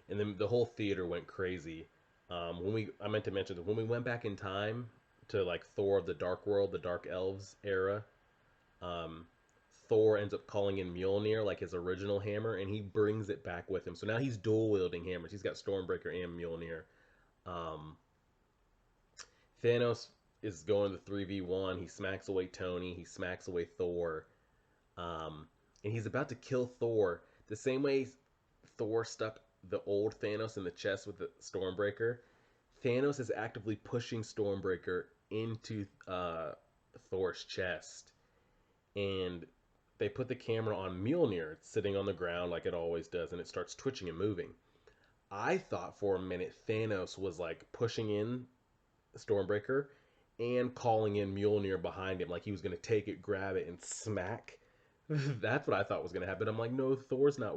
and then the whole theater went crazy. I meant to mention that when we went back in time to like Thor of the Dark World, the Dark Elves era, um, Thor ends up calling in Mjolnir, like his original hammer, and he brings it back with him. So now he's dual wielding hammers. He's got Stormbreaker and Mjolnir. Um, Thanos is going to 3v1. He smacks away Tony. He smacks away Thor. Um, and he's about to kill Thor the same way Thor stuck the old Thanos in the chest with the Stormbreaker. Thanos is actively pushing Stormbreaker into Thor's chest. And they put the camera on Mjolnir. It's sitting on the ground like it always does, and it starts twitching and moving. I thought for a minute Thanos was like pushing in Stormbreaker and calling in Mjolnir behind him, like he was going to take it, grab it, and smack. That's what I thought was going to happen. I'm like, no, Thor's not.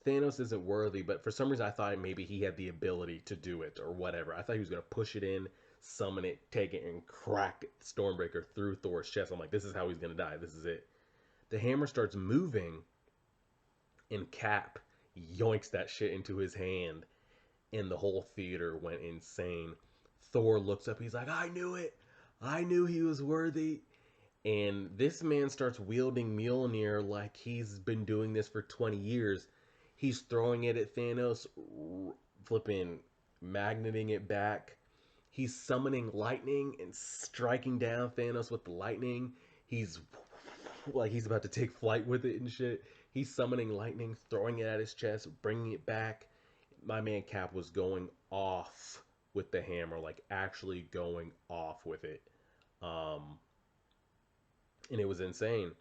Thanos isn't worthy, but for some reason I thought maybe he had the ability to do it or whatever. I thought he was going to push it in, summon it, take it, and crack Stormbreaker through Thor's chest. I'm like, this is how he's going to die. This is it. The hammer starts moving, and Cap yoinks that shit into his hand, and the whole theater went insane. Thor looks up. He's like, I knew it. I knew he was worthy. And this man starts wielding Mjolnir like he's been doing this for 20 years. He's throwing it at Thanos, flipping, magneting it back. He's summoning lightning and striking down Thanos with the lightning. He's like he's about to take flight with it and shit. He's summoning lightning, throwing it at his chest, bringing it back. My man Cap was going off with the hammer, like actually going off with it. Um, and it was insane.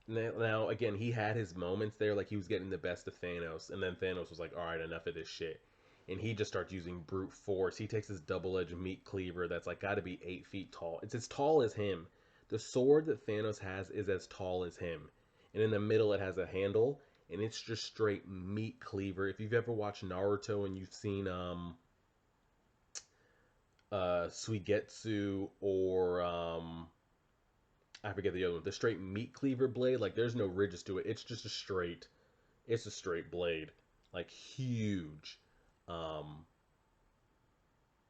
Now, again, he had his moments there, like he was getting the best of Thanos, and then Thanos was like, all right, enough of this shit. And he just starts using brute force. He takes his double-edged meat cleaver that's like got to be 8 feet tall. It's as tall as him. The sword that Thanos has is as tall as him. And in the middle, it has a handle, and it's just straight meat cleaver. If you've ever watched Naruto and you've seen Suigetsu or I forget the other one, the straight meat cleaver blade, like there's no ridges to it. It's a straight blade, like huge. Um,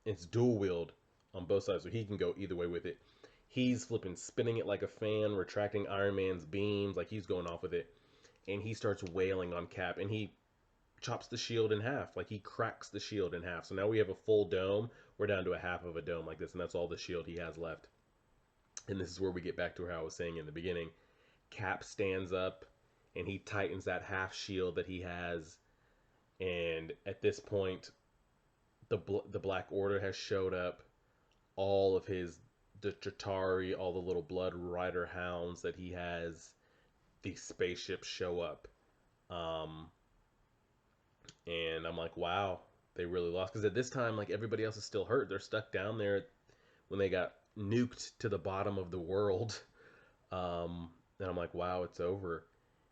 it's dual wield on both sides, so he can go either way with it. He's flipping, spinning it like a fan, retracting Iron Man's beams, like he's going off with it, and he starts wailing on Cap, and he chops the shield in half, like he cracks the shield in half. So now we have a full dome. We're down to a half of a dome like this, and that's all the shield he has left. And this is where we get back to how I was saying in the beginning. Cap stands up and he tightens that half shield that he has. And at this point, the Black Order has showed up. All of his the Chitauri, all the little Blood Rider hounds that he has, these spaceships show up. Um, and I'm like, wow, they really lost. Because at this time, like everybody else is still hurt. They're stuck down there when they got nuked to the bottom of the world. And I'm like, wow, it's over.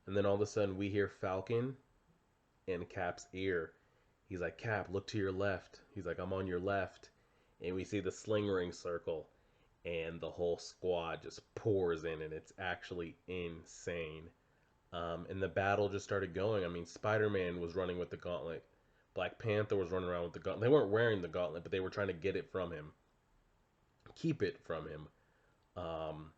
And then all of a sudden, we hear Falcon in Cap's ear. He's like, Cap, look to your left. He's like, I'm on your left. And we see the sling ring circle, and the whole squad just pours in, and it's actually insane. And the battle just started going. I mean, Spider-Man was running with the gauntlet. Black Panther was running around with the gauntlet. They weren't wearing the gauntlet, but they were trying to get it from him, keep it from him. Um,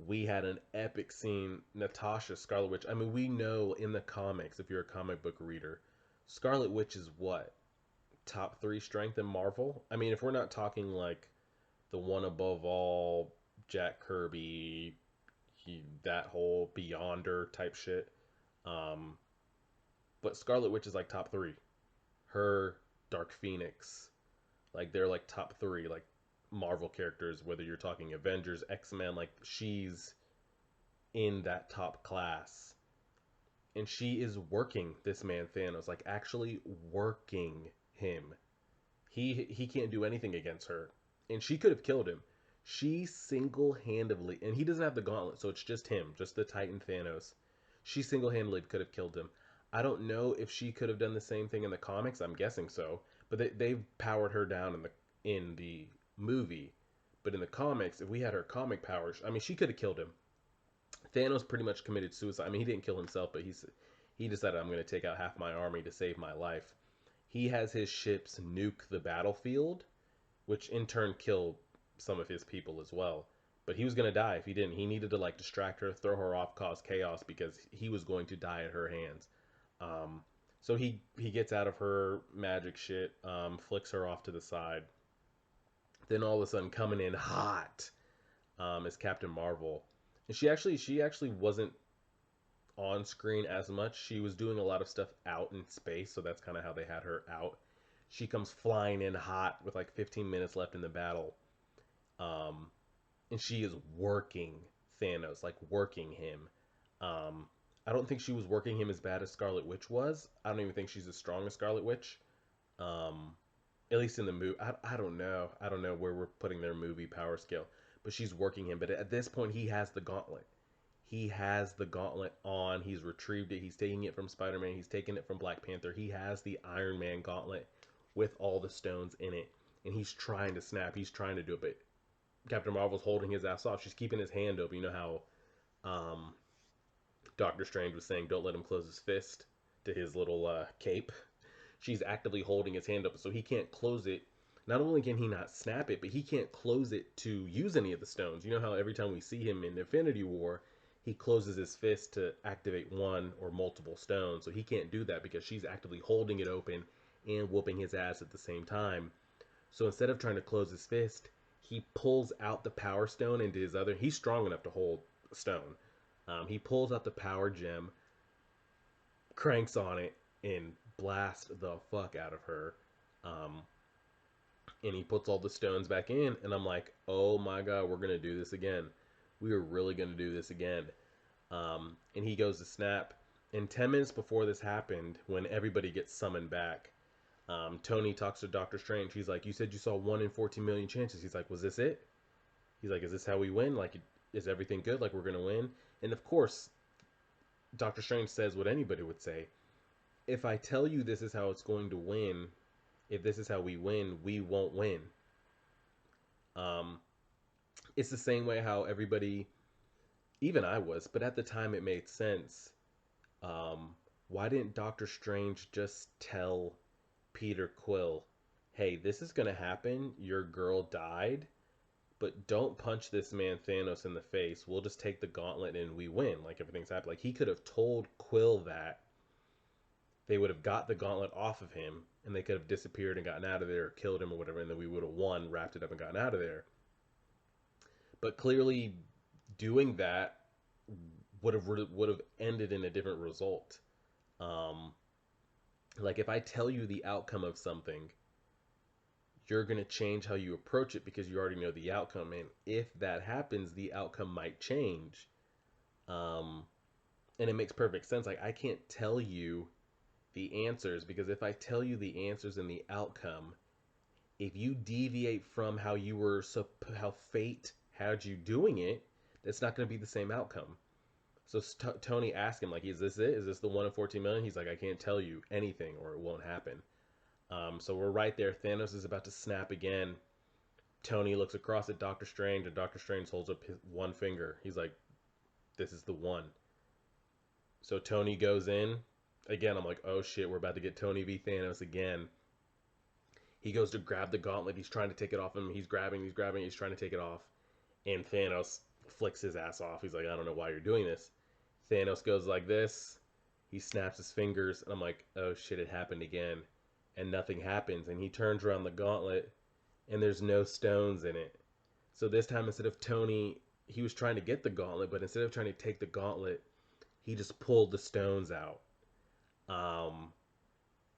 we had an epic scene. Natasha, Scarlet Witch. I mean, we know in the comics, if you're a comic book reader, Scarlet Witch is what? Top three strength in Marvel? I mean, if we're not talking like the one above all, Jack Kirby, that whole Beyonder type shit. Um, but Scarlet Witch is like top three. Her, Dark Phoenix, like they're like top three, like Marvel characters. Whether you're talking Avengers, X-Men, like she's in that top class, and she is working this man Thanos, like actually working him. He can't do anything against her, and she could have killed him. She single-handedly, and he doesn't have the gauntlet, so it's just him, just the Titan Thanos. She single-handedly could have killed him. I don't know if she could have done the same thing in the comics. I'm guessing so, but they've powered her down in the movie. But in the comics, if we had her comic powers, I mean, she could have killed him. Thanos pretty much committed suicide. I mean, he didn't kill himself, but he decided, I'm going to take out half my army to save my life. He has his ships nuke the battlefield, which in turn killed some of his people as well. But he was going to die if he didn't. He needed to like distract her, throw her off, cause chaos because he was going to die at her hands. Um, so he gets out of her magic shit, flicks her off to the side. Then all of a sudden, coming in hot, is Captain Marvel, and she actually wasn't on screen as much. She was doing a lot of stuff out in space, so that's kind of how they had her out. She comes flying in hot with like 15 minutes left in the battle. Um, and she is working Thanos, like working him. Um, I don't think she was working him as bad as Scarlet Witch was. I don't even think she's as strong as Scarlet Witch. Um, at least in the movie, I don't know. I don't know where we're putting their movie power scale, but she's working him. But at this point, he has the gauntlet. He has the gauntlet on. He's retrieved it. He's taking it from Spider-Man. He's taking it from Black Panther. He has the Iron Man gauntlet with all the stones in it. And he's trying to snap. He's trying to do it. But Captain Marvel's holding his ass off. She's keeping his hand open. You know how Dr. Strange was saying, don't let him close his fist to his little cape. She's actively holding his hand up so he can't close it. Not only can he not snap it, but he can't close it to use any of the stones. You know how every time we see him in Infinity War, he closes his fist to activate one or multiple stones. So he can't do that because she's actively holding it open and whooping his ass at the same time. So instead of trying to close his fist, he pulls out the power stone into his other. He's strong enough to hold a stone. He pulls out the power gem, cranks on it, and blasts the fuck out of her. Um, and he puts all the stones back in, and I'm like, oh my god, we're gonna do this again. We are really gonna do this again. And he goes to snap. And 10 minutes before this happened, when everybody gets summoned back, Tony talks to Doctor Strange. He's like, you said you saw 1 in 14 million chances. He's like, was this it? He's like, is this how we win? Like, is everything good? Like, we're gonna win? And of course, Doctor Strange says what anybody would say. If I tell you this is how it's going to win, if this is how we win, we won't win. Um, it's the same way how everybody, even I was, but at the time it made sense. Um, why didn't Doctor Strange just tell Peter Quill, hey, this is going to happen. Your girl died, but don't punch this man Thanos in the face. We'll just take the gauntlet and we win. Like everything's happened. Like he could have told Quill that. They would have got the gauntlet off of him and they could have disappeared and gotten out of there or killed him or whatever. And then we would have won, wrapped it up and gotten out of there. But clearly doing that would have ended in a different result. Um, like if I tell you the outcome of something, you're going to change how you approach it because you already know the outcome. And if that happens, the outcome might change. Um, and it makes perfect sense. Like, I can't tell you the answers because if I tell you the answers and the outcome, if you deviate from how you were, how fate had you doing it, that's not going to be the same outcome. So Tony asked him, like, is this it? Is this the 1 in 14 million? He's like, I can't tell you anything or it won't happen. So we're right there. Thanos is about to snap again. Tony looks across at Doctor Strange, and Doctor Strange holds up his one finger. He's like, this is the one. So Tony goes in. Again, I'm like, oh shit, we're about to get Tony v. Thanos again. He goes to grab the gauntlet. He's trying to take it off him. He's grabbing, he's trying to take it off. And Thanos flicks his ass off. He's like, I don't know why you're doing this. Thanos goes like this. He snaps his fingers. And I'm like, oh shit, it happened again. And nothing happens. And he turns around the gauntlet and there's no stones in it. So this time, instead of Tony, he was trying to get the gauntlet, but instead of trying to take the gauntlet, he just pulled the stones out. Um,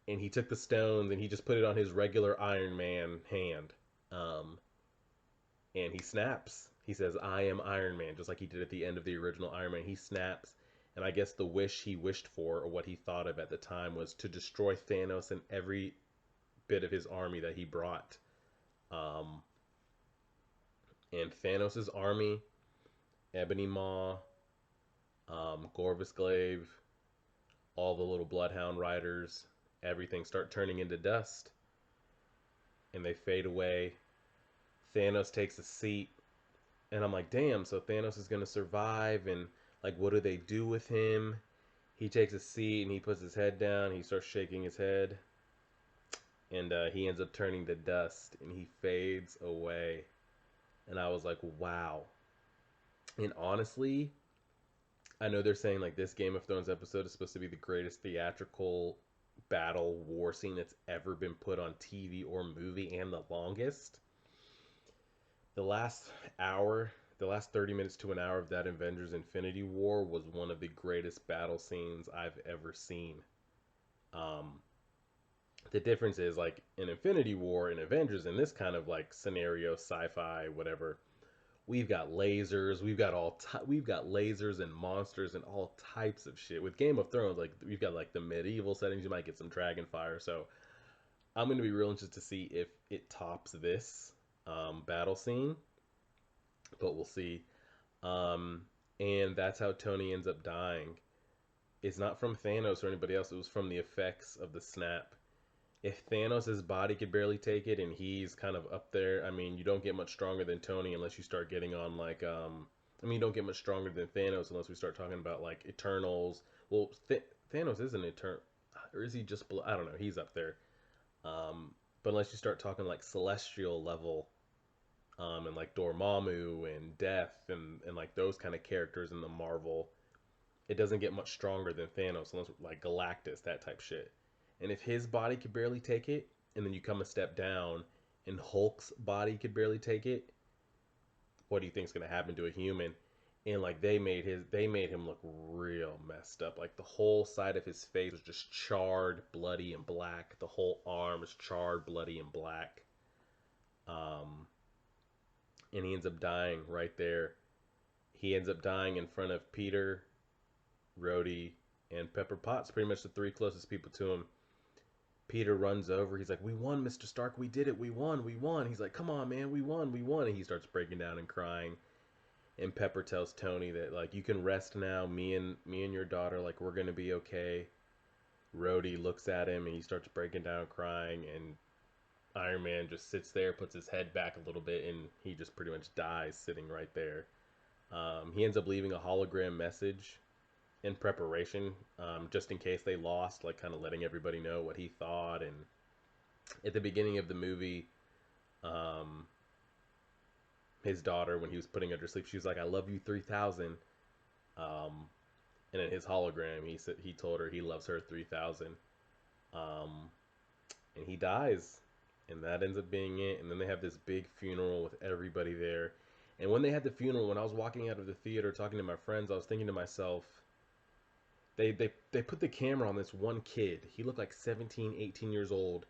and he took the stones and he just put it on his regular Iron Man hand. Um, and he snaps. He says, I am Iron Man, just like he did at the end of the original Iron Man. He snaps. And I guess the wish he wished for, or what he thought of at the time, was to destroy Thanos and every bit of his army that he brought. Um, and Thanos' army, Ebony Maw, Gorvis Glaive, all the little Bloodhound riders, everything start turning into dust. And they fade away. Thanos takes a seat. And I'm like, damn, so Thanos is going to survive. And, like, what do they do with him? He takes a seat and he puts his head down. He starts shaking his head. And he ends up turning to dust. And he fades away. And I was like, wow. And honestly, I know they're saying like this Game of Thrones episode is supposed to be the greatest theatrical battle war scene that's ever been put on TV or movie, and the longest. The last hour, the last 30 minutes to an hour of that Avengers Infinity War was one of the greatest battle scenes I've ever seen. Um, the difference is, like, in Infinity War and Avengers, in this kind of like scenario, sci-fi, whatever, we've got lasers, we've got lasers and monsters and all types of shit. With Game of Thrones, like, we've got like the medieval settings, you might get some dragon fire. So I'm going to be real interested to see if it tops this battle scene, but we'll see. Um, and that's how Tony ends up dying. It's not from Thanos or anybody else. It was from the effects of the snap. If Thanos' body could barely take it and he's kind of up there, I mean, you don't get much stronger than Tony unless you start getting on like, I mean, you don't get much stronger than Thanos unless we start talking about like Eternals. Well, Thanos is an Eternal, or is he just, I don't know, he's up there. But unless you start talking like Celestial level, and like Dormammu and Death and like those kind of characters in the Marvel, it doesn't get much stronger than Thanos unless like Galactus, that type shit. And if his body could barely take it, and then you come a step down, and Hulk's body could barely take it, what do you think's gonna happen to a human? And like they made him look real messed up. Like the whole side of his face was just charred, bloody, and black. The whole arm is charred, bloody, and black. Um, and he ends up dying right there. He ends up dying in front of Peter, Rhodey, and Pepper Potts, pretty much the three closest people to him. Peter runs over. He's like, "We won, Mr. Stark. We did it. We won. We won." He's like, "Come on, man. We won. We won." And he starts breaking down and crying. And Pepper tells Tony that like, "You can rest now. Me and your daughter, like, we're gonna be okay." Rhodey looks at him and he starts breaking down crying, and Iron Man just sits there, puts his head back a little bit, and he just pretty much dies sitting right there. He ends up leaving a hologram message in preparation, just in case they lost, like kind of letting everybody know what he thought. And at the beginning of the movie, um, his daughter, when he was putting her to sleep, she was like, "I love you 3,000." Um, and in his hologram, he told her he loves her 3,000. Um, and he dies, and that ends up being it. And then they have this big funeral with everybody there. And when they had the funeral, when I was walking out of the theater talking to my friends, I was thinking to myself, they put the camera on this one kid. He looked like 17, 18 years old.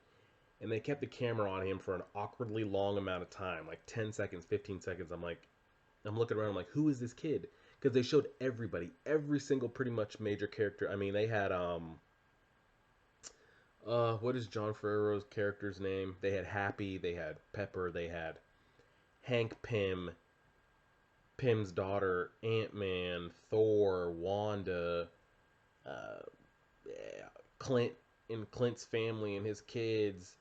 and they kept the camera on him for an awkwardly long amount of time, like 10 seconds, 15 seconds. I'm looking around, I'm like, who is this kid? Because they showed everybody, every single pretty much major character. I mean, they had what is John Ferrero's character's name? They had Happy, they had Pepper, they had Hank Pym, Pym's daughter, Ant Man, Thor, Wanda, uh, Clint and Clint's family and his kids.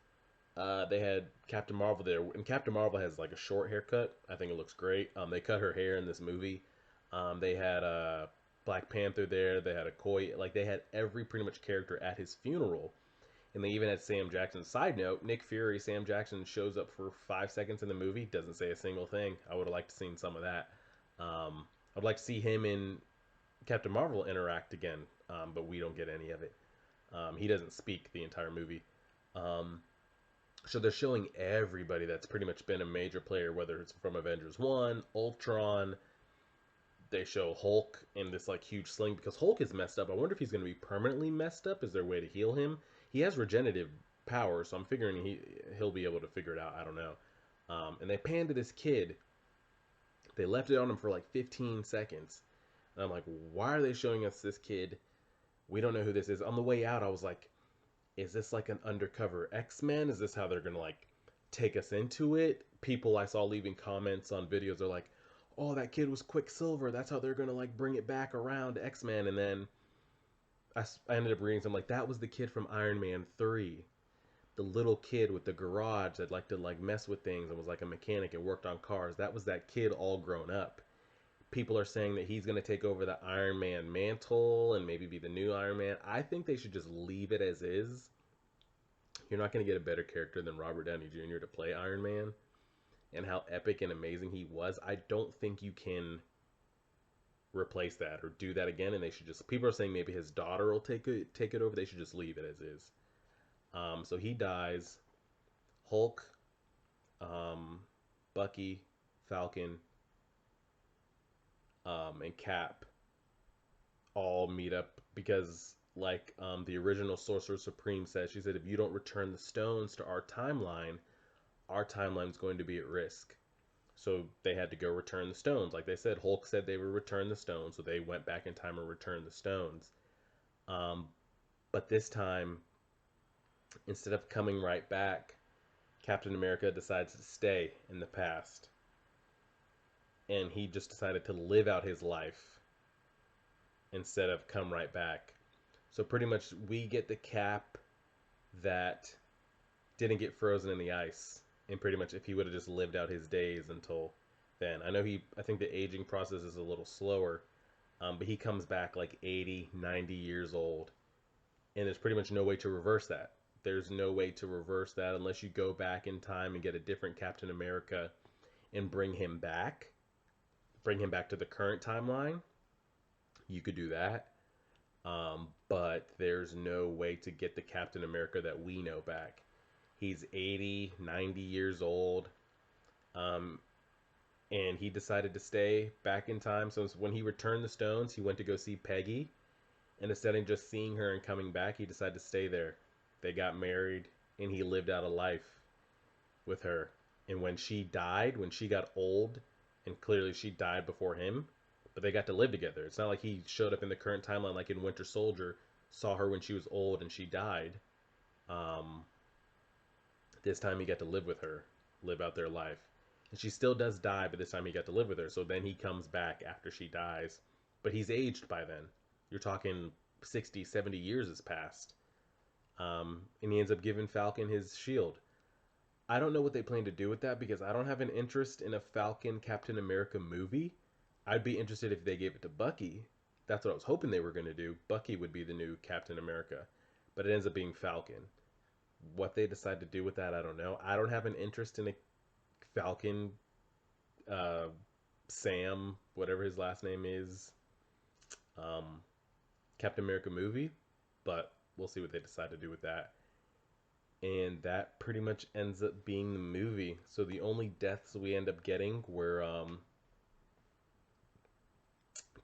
They had Captain Marvel there, and Captain Marvel has like a short haircut. I think it looks great. They cut her hair in this movie. They had Black Panther there. They had a Koi. Like they had every pretty much character at his funeral, and they even had Sam Jackson. Side note: Nick Fury, Sam Jackson shows up for 5 seconds in the movie. Doesn't say a single thing. I would have liked to seen some of that. I'd like to see him and Captain Marvel interact again, but we don't get any of it. He doesn't speak the entire movie. Um, so they're showing everybody that's pretty much been a major player, whether it's from Avengers 1, Ultron. They show Hulk in this like huge sling because Hulk is messed up. I wonder if he's going to be permanently messed up. Is there a way to heal him? He has regenerative power, so I'm figuring he'll be able to figure it out. I don't know. And they pan to this kid. They left it on him for like 15 seconds. And I'm like, why are they showing us this kid? We don't know who this is. On the way out, I was like, is this like an undercover X-Men? Is this how they're gonna like take us into it? People I saw leaving comments on videos are like, oh, that kid was Quicksilver. That's how they're gonna like bring it back around to X-Men. And then I ended up reading something like that was the kid from Iron Man 3. The little kid with the garage that liked to like mess with things and was like a mechanic and worked on cars. That was that kid all grown up. People are saying that he's going to take over the Iron Man mantle and maybe be the new Iron Man. I think they should just leave it as is. You're not going to get a better character than Robert Downey Jr. to play Iron Man and how epic and amazing he was. I don't think you can replace that or do that again. And they should just. People are saying maybe his daughter will take it over. They should just leave it as is. So he dies. Hulk, um, Bucky, Falcon, and Cap all meet up because like the original Sorcerer Supreme said, she said if you don't return the stones to our timeline's going to be at risk. So they had to go return the stones. Like they said, Hulk said they would return the stones, so they went back in time and returned the stones. um, but this time, instead of coming right back, Captain America decides to stay in the past, and he just decided to live out his life instead of come right back. So pretty much we get the Cap that didn't get frozen in the ice. And pretty much if he would have just lived out his days until then. I think the aging process is a little slower, but he comes back like 80, 90 years old. And there's pretty much no way to reverse that. There's no way to reverse that unless you go back in time and get a different Captain America and bring him back. Bring him back to the current timeline. You could do that. But there's no way to get the Captain America that we know back. He's 80, 90 years old. Um, and he decided to stay back in time. So when he returned the stones, he went to go see Peggy. And instead of just seeing her and coming back, he decided to stay there. They got married, and he lived out a life with her. And when she died, when she got old, and clearly she died before him, but they got to live together. It's not like he showed up in the current timeline like in Winter Soldier, saw her when she was old and she died. Um, this time he got to live with her, live out their life. And she still does die, but this time he got to live with her. So then he comes back after she dies. But he's aged by then. You're talking 60, 70 years has passed. And he ends up giving Falcon his shield. I don't know what they plan to do with that because I don't have an interest in a Falcon Captain America movie. I'd be interested if they gave it to Bucky. That's what I was hoping they were going to do. Bucky would be the new Captain America. But it ends up being Falcon. What they decide to do with that, I don't know. I don't have an interest in a Falcon, uh, Sam, whatever his last name is, um, Captain America movie. But we'll see what they decide to do with that. And that pretty much ends up being the movie. So the only deaths we end up getting were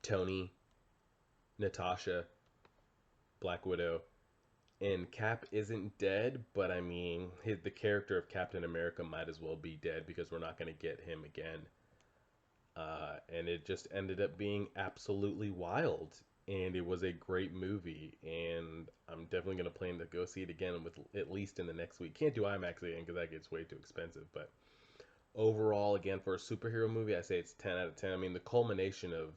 Tony, Natasha, Black Widow, And Cap isn't dead, but I mean, the character of Captain America might as well be dead because we're not going to get him again. And it just ended up being absolutely wild. And it was a great movie, and I'm definitely going to plan to go see it again with at least in the next week. Can't do IMAX again because that gets way too expensive. But overall, again, for a superhero movie, I say it's 10 out of 10. I mean, the culmination of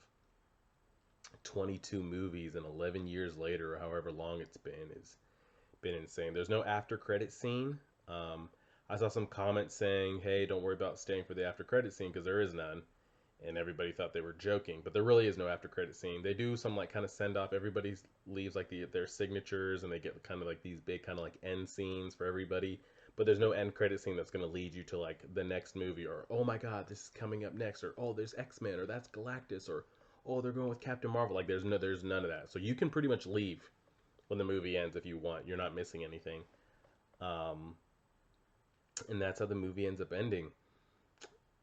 22 movies and 11 years later, or however long it's is been insane. There's no after credit scene. Um, I saw some comments saying, "Hey, don't worry about staying for the after credit scene because there is none," and everybody thought they were joking. But there really is no after credit scene. They do some like kind of send off. Everybody leaves like their signatures, and they get kind of like these big kind of like end scenes for everybody. But there's no end credit scene that's going to lead you to like the next movie, or oh my god, this is coming up next, or oh there's X-Men, or that's Galactus, or oh they're going with Captain Marvel. Like there's none of that. So you can pretty much leave when the movie ends if you want. You're not missing anything. Um, and that's how the movie ends up ending.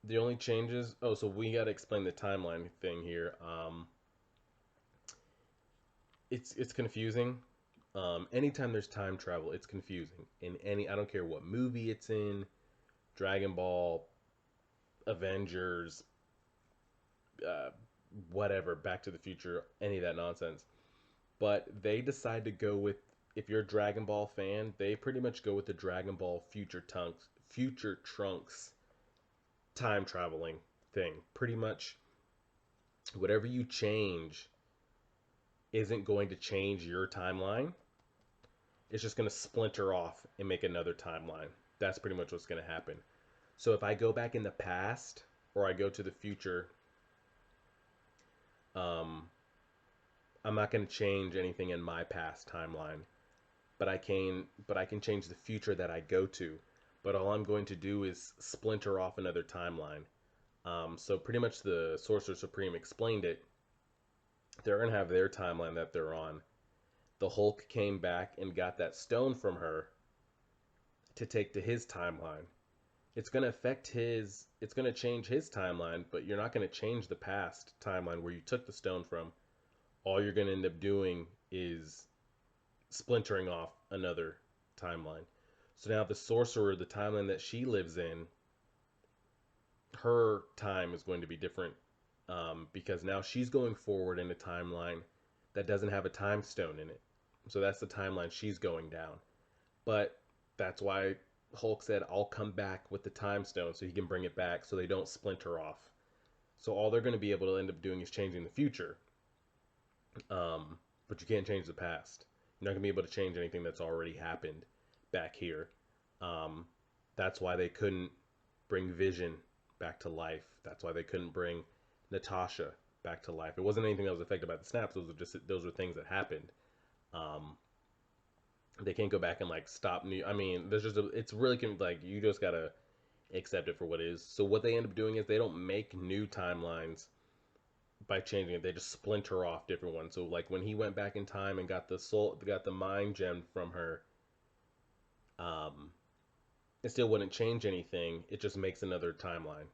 The only changes. Oh, so we got to explain the timeline thing here. It's confusing. Anytime there's time travel, it's confusing. In any, I don't care what movie it's in, Dragon Ball, Avengers, uh, whatever, Back to the Future, any of that nonsense. But they decide to go with, if you're a Dragon Ball fan, they pretty much go with the Dragon Ball Future Trunks time traveling thing. Pretty much whatever you change isn't going to change your timeline. It's just going to splinter off and make another timeline. That's pretty much what's going to happen. So if I go back in the past or I go to the future, um, I'm not going to change anything in my past timeline, but I can change the future that I go to. But all I'm going to do is splinter off another timeline. So pretty much the Sorcerer Supreme explained it. They're gonna have their timeline that they're on. The Hulk came back and got that stone from her to take to his timeline. It's gonna affect his. It's gonna change his timeline, but you're not gonna change the past timeline where you took the stone from. All you're gonna end up doing is splintering off another timeline. So now the sorcerer, the timeline that she lives in, her time is going to be different, because now she's going forward in a timeline that doesn't have a time stone in it. So that's the timeline she's going down. But that's why Hulk said, I'll come back with the time stone so he can bring it back so they don't splinter off. So all they're going to be able to end up doing is changing the future. But you can't change the past. You're not going to be able to change anything that's already happened back here. Um, that's why they couldn't bring Vision back to life. That's why they couldn't bring Natasha back to life. It wasn't anything that was affected by the snaps. Those were things that happened. Um, they can't go back and like stop new. I mean, it's really like you just gotta accept it for what it is. So what they end up doing is they don't make new timelines by changing it. They just splinter off different ones. So like when he went back in time and got the mind gem from her, um, it still wouldn't change anything. It just makes another timeline.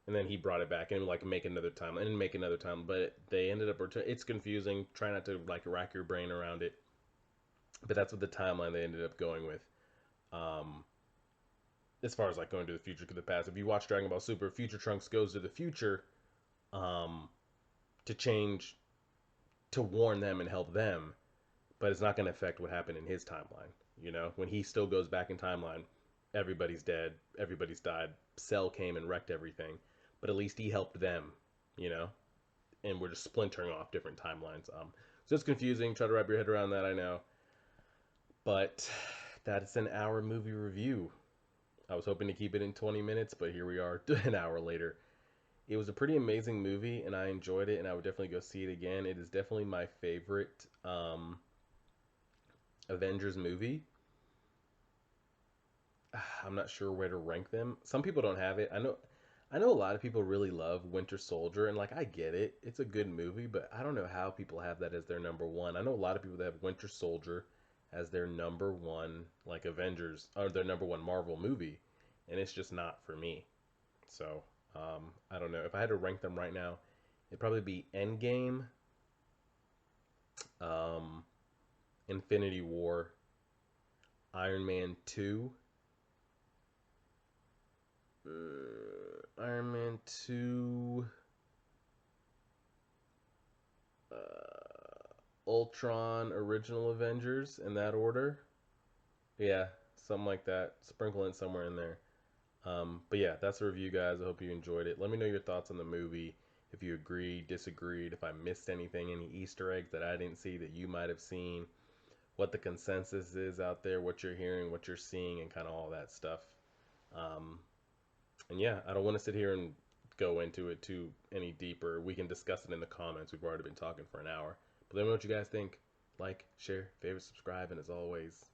And then he brought it back and like make another timeline and make another time. But they ended up it's confusing. Try not to like rack your brain around it. But that's what the timeline they ended up going with. Um, as far as like going to the future to the past. If you watch Dragon Ball Super, Future Trunks goes to the future, um, to change, to warn them and help them, but it's not going to affect what happened in his timeline. You know, when he still goes back in timeline, everybody's dead, everybody's died. Cell came and wrecked everything, but at least he helped them. You know, and we're just splintering off different timelines. So it's confusing. Try to wrap your head around that. I know, but that's an hour movie review. I was hoping to keep it in 20 minutes, but here we are, an hour later. It was a pretty amazing movie, and I enjoyed it, and I would definitely go see it again. It is definitely my favorite Avengers movie. I'm not sure where to rank them. Some people don't have it. I know a lot of people really love Winter Soldier, and like I get it. It's a good movie, but I don't know how people have that as their number one. I know a lot of people that have Winter Soldier as their number one, like Avengers, or their number one Marvel movie, and it's just not for me. So, I don't know. If I had to rank them right now, it'd probably be Endgame, um, Infinity War, Iron Man 2. Iron Man 2. Ultron, Original Avengers, in that order. Yeah, something like that. Sprinkle in somewhere in there. But yeah, that's a review, guys. I hope you enjoyed it. Let me know your thoughts on the movie. If you agreed, disagreed, if I missed anything, any Easter eggs that I didn't see that you might have seen, what the consensus is out there, what you're hearing, what you're seeing, and kind of all that stuff. Um, and yeah, I don't want to sit here and go into it too any deeper. We can discuss it in the comments. We've already been talking for an hour. But let me know what you guys think. Like, share, favorite, subscribe, and as always,